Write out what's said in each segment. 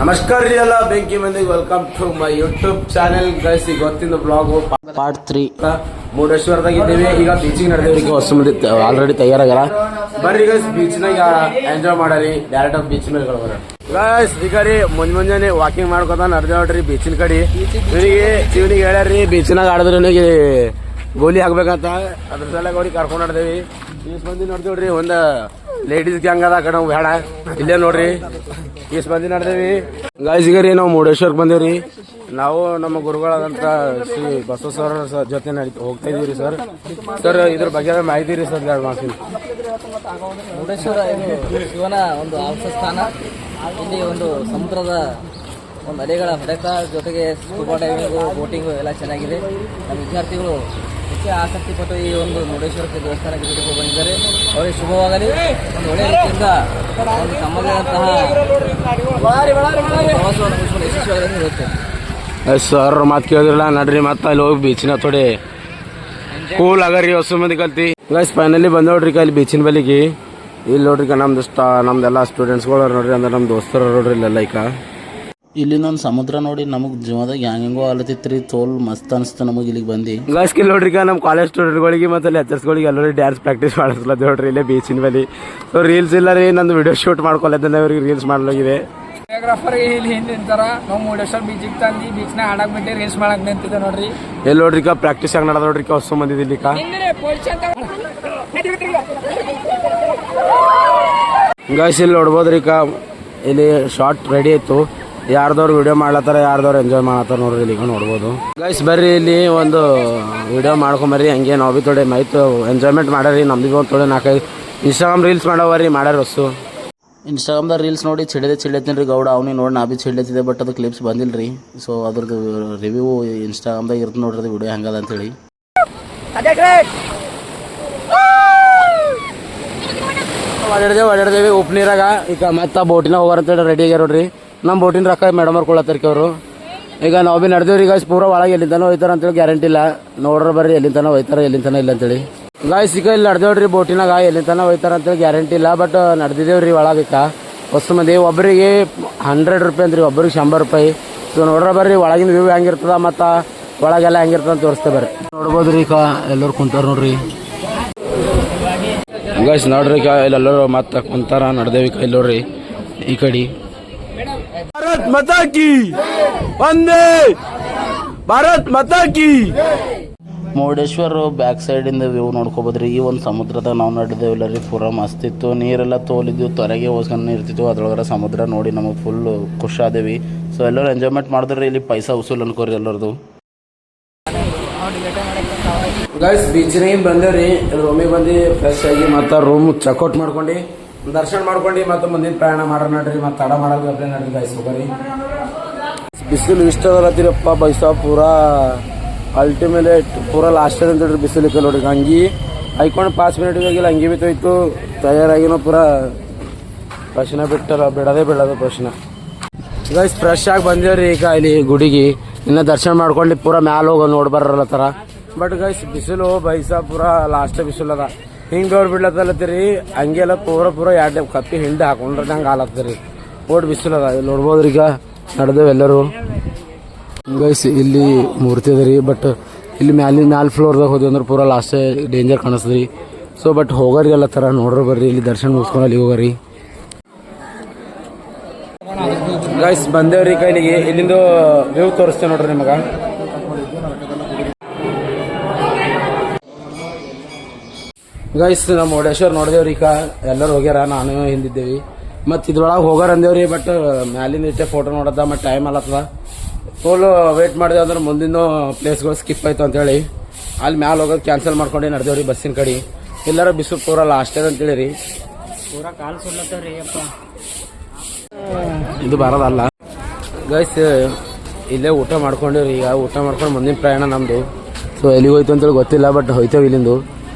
ನಮಸ್ಕಾರ ರೀ ಎಲ್ಲ ಬೆಂಕಿ ಮಂದಿಗೆ welcome to my YouTube channel guys. ಇವತ್ತಿನ ಬ್ಲಾಗ್ ಪಾರ್ಟ್ 3 ಮುರುಡೇಶ್ವರದಾಗ ಇದ್ದೀವಿ. ಈಗ ಬೀಚಿಗೆ ನಡೆದೇವಿ. ಈಗ ಹೊಸ ಮಂದಿ ಆಲ್ರೆಡಿ ತಯಾರಾಗ್ಯಾರ. ಬರ್ರಿ ಗೈಸ್ ಬೀಚ್ನಾಗ ಎಂಜಾಯ್ ಮಾಡರಿ. ಡೈರೆಕ್ಟ್ ಆಗಿ ಬೀಚ್ ಮೇಲೆ ಬರ ಗೈಸ್. ಈಗ ರೀ ಮುಂಜಾನೆ ವಾಕಿಂಗ್ ಮಾಡ್ಕೊತ ನಡೆದೇ ನೋಡ್ರಿ ಬೀಚಿನ ಕಡೆ. ಇವನಿಗೆ ಹೇಳ್ಯಾರ್ರಿ ಬೀಚ್ನಾಗ ಆಡಿದ್ರೆ ಇವನಿಗೆ ಗೋಲಿ ಹಾಕ್ಬೇಕಂತ. ಅದ್ರ ಸಲ ಅವ್ರಿಗೆ ಕರ್ಕೊಂಡು ಆಡ್ದೇವಿ. ಈಸ್ ಮಂದಿ ನೋಡ್ದೇವ್ರಿ. ಒಂದು ಲೇಡೀಸ್ ಗ್ಯಾಂಗ್ ಅದ ಕಡೆ ಬೇಡ ಇಲ್ಲೇ ನೋಡ್ರಿ. ಈಸ್ ಮಂದಿ ನಡೆದೇವಿ ಗೈಸ್. ಈಗ ರೀ ನಾವು ಮುರುಡೇಶ್ವರಕ್ಕೆ ಬಂದೇವ್ರಿ. ನಾವು ನಮ್ಮ ಗುರುಗಳಾದಂತ ಶ್ರೀ ಬಸವೇಶ್ವರ ಜೊತೆ ಹೋಗ್ತಾ ಇದೀವಿ ಸರ್. ಸರ್ ಇದ್ರ ಬಗ್ಗೆ ಮಾಹಿತಿ ರೀ ಸರ್ ಮಾಡ್ತೀನಿ. ಮುರುಡೇಶ್ವರ ಇದು ಶಿವನ ಒಂದು ಆವಾಸ ಸ್ಥಾನ. ಇಲ್ಲಿ ಒಂದು ಸಮುದ್ರದ ಒಂದು ಅಲೆಗಳ ಹೊಡೆತ ಜೊತೆಗೆ ಸ್ಕೂಬಾ ಡೈವಿಂಗು, ಬೋಟಿಂಗು ಎಲ್ಲ ಚೆನ್ನಾಗಿದೆ. ನಮ್ಮ ವಿದ್ಯಾರ್ಥಿಗಳು ಹೆಚ್ಚು ಆಸಕ್ತಿ ಪಟ್ಟು ಈ ಒಂದು ಮುರುಡೇಶ್ವರಕ್ಕೆ ದೇವಸ್ಥಾನಕ್ಕೆ ಭೇಟಿ ಬಂದಿದ್ದಾರೆ. ಅವರಿಗೆ ಶುಭವಾಗಲಿ. ಒಂದು ಒಳ್ಳೆಯ ರೀತಿಯಿಂದ ಒಂದು ತಮ್ಮದಾದಂತಹ ಪ್ರವಾಸವನ್ನು ಮುಗಿಸಲು ಯಶಸ್ವಿಯಾಗಲಿ ಇರುತ್ತೆ. ಸರ್ ಮಾತು ಕೇಳಿದ್ರಲ್ಲ ನಡ್ರಿ. ಮತ್ತೆ ಅಲ್ಲಿ ಹೋಗಿ ಬೀಚಿನ ಥೋಡೆ ಕೂಲ್ ಆಗರಿ ಹೊಸ ಮಂದಿ ಕಲ್ತಿ ಗೈಸ್. ಫೈನಲಿ ಬಂದ್ ನೋಡ್ರಿ ಅಲ್ಲಿ ಬೀಚಿನ ಬಲಿಗೆ. ಇಲ್ಲಿ ನೋಡ್ರಿ ನಮ್ದೆಲ್ಲ ಸ್ಟೂಡೆಂಟ್ಸ್ಗಳು ನೋಡ್ರಿ. ಅಂದ್ರೆ ನಮ್ಮ ದೋಸ್ತರು ನೋಡ್ರಿ ಇಲ್ಲೆಲ್ಲ. ಈಗ ಇಲ್ಲಿನೊಂದು ಸಮುದ್ರ ನೋಡಿ ನಮಗೆ ಜೀವದಾಗ ಹೆಂಗೋ ಆಲತಿತ್ರಿ. ತೋಲ್ ಮಸ್ತ್ ಅನಿಸ್ತು ನಮಗೆ ಇಲ್ಲಿಗೆ ಬಂದು. ಗೈಸ್ ಇಲ್ಲಿ ನೋಡ್ರಿ ನಮ್ಮ ಕಾಲೇಜ್ ಸ್ಟೂಡೆಂಟ್ಗಳಿಗೆ ಮತ್ತೆ ಲೆಕ್ಚರ್ಸ್ಗಳಿಗೆ ಎಲ್ಲರೂ ಡ್ಯಾನ್ಸ್ ಪ್ರಾಕ್ಟೀಸ್ ಮಾಡಿಸ್ಲದ ನೋಡ್ರಿ ಇಲ್ಲೇ ಬೀಚಿನ ಬಲಿ. ಸೊ ರೀಲ್ಸ್ ಇಲ್ಲ ರೀ, ನಂದು ವಿಡಿಯೋ ಶೂಟ್ ಮಾಡ್ಕೊಲ್ಲದ ಅವ್ರಿಗೆ ರೀಲ್ಸ್ ಮಾಡ್ಲಾಗಿದೆ. ಫೋಟೋಗ್ರಾಫರ್ ಇಲ್ಲಿ ಹಿಂದೆ ನಿಂತಾರ. ನಾವು ಮುರುಡೇಶ್ವರ ಬೀಚಿಗೆ ತಂದು ಬೀಚ್ನ ಆಡಕ್ ಬಿಟ್ಟು ರೀಲ್ಸ್ ಮಾಡಕ್ ನಿಂತಿದ್ದೆ ನೋಡ್ರಿ. ಎಲ್ಲಿ ನೋಡ್ರಿ ಪ್ರಾಕ್ಟೀಸ್ ಆಗಿ ನಡೆದ ನೋಡ್ರಿ ಹೊಸ ಮಂದಿದ್ದಿಲ್ಲಿ. ಗೈಸ್ ಇಲ್ಲಿ ನೋಡ್ಬೋದ್ರಿ ಇಲ್ಲಿ ಶಾರ್ಟ್ ರೆಡಿ ಆಯ್ತು. ಯಾರ್ದವ್ರು ವಿಡಿಯೋ ಮಾಡ್ಲತ್ತಾರ, ಯಾರ್ದವ್ರು ಎಂಜಾಯ್ ಮಾಡತ್ತಾರ ನೋಡ್ರಿ ಇಲ್ಲಿ ನೋಡ್ಬೋದು. ಗೈಸ್ ಬರ್ರಿ ಇಲ್ಲಿ ಒಂದು ವಿಡಿಯೋ ಮಾಡ್ಕೊಂಬರ್ರಿ. ಹಂಗೆ ನಾವು ಭೀ ಥೋಡೆ ಮೈತ್ ಎಂಜಾಯ್ಮೆಂಟ್ ಮಾಡ್ರಿ. ನಮ್ದು ಭೀ ಒಂದು ಥೋಡೆ 4-5 ಇನ್ಸ್ಟಾಗ್ರಾಮ್ ರೀಲ್ಸ್ ಮಾಡವ್ರಿ ಮಾಡ್ಯಾರ ಹೊಸು. ಇನ್ಸ್ಟಾಗ್ರಾಮ್ದಾಗ ರೀಲ್ಸ್ ನೋಡಿ ಚಿಡ್ತೀನಿ ರೀ ಗೌಡ. ಅವ್ನಿಗೆ ನೋಡಿ ನಾ ಭೀ ಚಿಡ್ಲತ್ತಿದ್ದೆ, ಬಟ್ ಅದು ಕ್ಲಿಪ್ಸ್ ಬಂದಿಲ್ಲ ರೀ. ಸೊ ಅದ್ರದ್ದು ರಿವ್ಯೂ ಇನ್ಸ್ಟಾಗ್ರಾಮ್ದಾಗ ಇರುತ್ತೆ ನೋಡ್ರಿ ವಿಡಿಯೋ ಹೆಂಗದ ಅಂತೇಳಿ. ಓಡಾಡ್ದೇವಿ ಉಪ್ ನೀರಾಗ. ಈಗ ಮತ್ತೆ ಬೋಟಿನ ಹೋಗಾರಂತೇಳಿ ರೆಡಿ ಆಗ್ಯಾರ ನೋಡ್ರಿ. ನಮ್ಮ ಬೋಟಿನ ರೊಕ್ಕ ಮೇಡಮ್ ಅವ್ರು ಕೊಡತ್ತಾರ್ಕಿ ಅವರು. ಈಗ ನಾವು ಭೀ ನಡೆದೇವ್ರಿ ಗೈಸ್. ಪೂರ ಒಳಗೆ ಎಲ್ಲಿಂದನೋ ಹೋಯ್ತಾರ ಅಂತೇಳಿ ಗ್ಯಾರಂಟಿ ಇಲ್ಲ. ನೋಡ್ರ ಬರ್ರಿ ಎಲ್ಲಿಂದನೋ ಹೋಯ್ತಾರ ಎಲ್ಲಿಂದನೋ ಇಲ್ಲ ಅಂತೇಳಿ. ಗೈಸ್ ಈಗ ಇಲ್ಲಿ ನಡೆದೇವ್ರಿ ಬೋಟಿನಾಗ. ಎಲ್ಲಿಂದನೋ ಹೋಯ್ತಾರ ಅಂತೇಳಿ ಗ್ಯಾರಂಟಿ ಇಲ್ಲ, ಬಟ್ ನಡೆದಿದ್ದೇವ್ರಿ ಒಳಗ. ಹೊಸ ಮಂದಿ ಒಬ್ಬರಿಗೆ 100 ರೂಪಾಯಿ ಅಂದ್ರಿ, ಒಬ್ಬರಿಗೆ 100 ರೂಪಾಯಿ. ಸೊ ನೋಡ್ರ ಬರ್ರಿ ಒಳಗಿನ ವ್ಯೂ ಹೆಂಗಿರ್ತದ ಮತ್ತು ಒಳಗೆಲ್ಲ ಹೆಂಗಿರ್ತದ ಅಂತ ತೋರಿಸ್ತೇ ಬರ್ರಿ. ನೋಡ್ಬೋದ್ರಿ ಈಗ ಎಲ್ಲರೂ ಕುಂತಾರ ನೋಡ್ರಿ ಗೈಸ್. ನೋಡ್ರಿ ಇಲ್ಲೆಲ್ಲರೂ ಮತ್ತೆ ಕುಂತಾರ. ನಡೆದೇವಿ ಇಲ್ಲಿ ನೋಡ್ರಿ ಈ ಕಡೆ. ಭಾರತ್ ಮಾತಾ ಕಿ ವಂದೇ ಭಾರತ್ ಮಾತಾ ಕಿ. ಮುರುಡೇಶ್ವರ ಬ್ಯಾಕ್ ಸೈಡಿಂದ ವ್ಯೂ ನೋಡ್ಕೋಬೋದ್ರಿ. ಈ ಒಂದು ಸಮುದ್ರದಾಗ ನಾವು ನಡೆದೇವಿಲ್ಲ ರೀ. ಪೂರ ಮಸ್ತ್ ಇತ್ತು. ನೀರೆಲ್ಲ ತೋಲಿದ್ದು ತೊರೆಗೆ ಹೋಸ್ಕೊಂಡು ಇರ್ತಿತ್ತು. ಅದ್ರೊಳಗರ ಸಮುದ್ರ ನೋಡಿ ನಮಗೆ ಫುಲ್ ಖುಷಿ ಆದೇವಿ. ಸೊ ಎಲ್ಲರೂ ಎಂಜಾಯ್ಮೆಂಟ್ ಮಾಡಿದ್ರಿ. ಇಲ್ಲಿ ಪೈಸಾ ವಸೂಲ್ ಅನ್ಕೋರಿ ಎಲ್ಲರದು. ಗೈಸ್ ಬೀಚ್ನಾಗ ಬಂದೇವ್ರಿ. ರೂಮಿಗೆ ಬಂದು ಫ್ರೆಶ್ ಆಗಿ ಮತ್ತೆ ರೂಮ್ ಚೆಕ್ಔಟ್ ಮಾಡ್ಕೊಂಡು ದರ್ಶನ ಮಾಡ್ಕೊಂಡು ಮತ್ತೆ ಮುಂದಿನ ಪ್ರಯಾಣ ಮಾಡೋಣ ನಡ್ರಿ. ಮತ್ತೆ ತಡ ಮಾಡಲ್ಲ ನಡ್ರಿ ಗೈಸ್ ಹೋಗ್ರಿ. ಬಿಸಿಲು ಇಷ್ಟ ಅದರತ್ತಿರಪ್ಪ ಬೈಸ ಪೂರಾ ಅಲ್ಟಿಮೇಟ್ ಪೂರಾ ಲಾಸ್ಟ್ ಅಂತ ಹೇಳ್ರಿ. ಬಿಸಿಲು ಇಕ್ಕ ನೋಡ್ರಿ. ಅಂಗಿ ಹೈಕೊಂಡು 5 ಮಿನಿಟ್ ಆಗಿಲ್ಲ, ಅಂಗಿ ಬಿ ತೊಯ್ತು ತಯಾರಾಗಿನೋ ಪೂರಾ ಪ್ರಶ್ನೆ ಬಿಟ್ಟಲ್ಲ. ಬಿಡೋದು ಪ್ರಶ್ನೆ ಗೈಸ್. ಫ್ರೆಶ್ ಆಗಿ ಬಂದೇವ್ರಿ ಈಗ ಇಲ್ಲಿ ಗುಡಿಗೆ. ಇನ್ನು ದರ್ಶನ ಮಾಡ್ಕೊಂಡು ಪೂರಾ ಮ್ಯಾಲ ಹೋಗೋ ನೋಡಿ ಬರಲ್ಲತ್ತಾರ. ಬಟ್ ಗೈಸ್ ಬಿಸಿಲು ಬೈಸ ಪೂರಾ ಲಾಸ್ಟ್ ಬಿಸಿಲು ಅದ. ಹಿಂಗೆ ಬೆವ್ರು ಬಿಡ್ಲತ್ತಲ್ಲತ್ತೀರಿ. ಹಂಗೆಲ್ಲ ಪೂರ 2 ಕಪ್ಪಿ ಹಿಂಡಿ ಹಾಕೊಂಡ್ರೆ ಹಂಗೆ ಹಾಲತ್ತರಿ. ಓಟ್ ಬಿಸಿಲು ಅದ. ಇಲ್ಲಿ ನೋಡ್ಬೋದ್ರಿ ಈಗ ನಡೆದೇವು ಎಲ್ಲರೂ ಗೈಸ್. ಇಲ್ಲಿ ಮೂರ್ತಿ ಅದ ರೀ. ಬಟ್ ಇಲ್ಲಿ ಮ್ಯಾಲ ಫ್ಲೋರ್ದಾಗ ಹೋದ್ವಿ ಅಂದ್ರೆ ಪೂರಾ ಲಾಸ್ಟ್ ಡೇಂಜರ್ ಕಾಣಿಸ್ತದ್ರಿ. ಸೊ ಬಟ್ ಹೋಗೋರಿ ಎಲ್ಲ ಥರ ನೋಡ್ರಿ ಬರ್ರಿ. ಇಲ್ಲಿ ದರ್ಶನ ಮುಗಿಸ್ಕೊಂಡು ಅಲ್ಲಿ ಹೋಗೋರಿ ಗೈಸ್. ಬಂದೇವ್ರಿ ಇಲ್ಲಿಗೆ. ಇಲ್ಲಿಂದು ವ್ಯೂ ತೋರಿಸ್ತೇವೆ ನೋಡ್ರಿ ನಿಮಗೆ. ಗೈಸ್ ನಮ್ಮ ಮುರುಡೇಶ್ವರ ನೋಡಿದೇವ್ರಿ. ಈಗ ಎಲ್ಲರೂ ಹೋಗ್ಯಾರ, ನಾನು ಹಿಂದಿದ್ದೇವಿ. ಮತ್ತು ಇದ್ರೊಳಗೆ ಹೋಗಾರ ಅಂದೇವ್ರಿ. ಬಟ್ ಮ್ಯಾಲಿಂದ ಇಟ್ಟೆ ಫೋಟೋ ನೋಡೋದ ಮತ್ತು ಟೈಮ್ ಅಲ್ಲತ್ತದ. ಫುಲ್ ವೇಟ್ ಮಾಡಿದೆ ಅಂದ್ರೆ ಮುಂದಿನ ಪ್ಲೇಸ್ಗಳು ಸ್ಕಿಪ್ ಆಯ್ತು ಅಂತೇಳಿ ಅಲ್ಲಿ ಮ್ಯಾಲೆ ಹೋಗೋದು ಕ್ಯಾನ್ಸಲ್ ಮಾಡ್ಕೊಂಡು ನಡೆದೇವ್ರಿ ಬಸ್ಸಿನ ಕಡೆ. ಎಲ್ಲರೂ ಬಿಸಿಲು ಪೂರ ಲಾಸ್ಟ್ ಅಂತೇಳಿ ರೀ. ಪೂರಾ ಕಾಲು ಸುಡ್ಲತ್ತವ್ರಿ ಅಪ್ಪ. ಇದು ಬರೋದಲ್ಲ ಗೈಸ್. ಇಲ್ಲೇ ಊಟ ಮಾಡ್ಕೊಂಡೇವ್ರಿ. ಈಗ ಊಟ ಮಾಡ್ಕೊಂಡು ಮುಂದಿನ ಪ್ರಯಾಣ ನಮ್ಮದು. ಸೊ ಎಲ್ಲಿಗೆ ಹೋಯ್ತು ಅಂತೇಳಿ ಗೊತ್ತಿಲ್ಲ, ಬಟ್ ಹೋಯ್ತೇವೆ. ಇಲ್ಲಿಂದು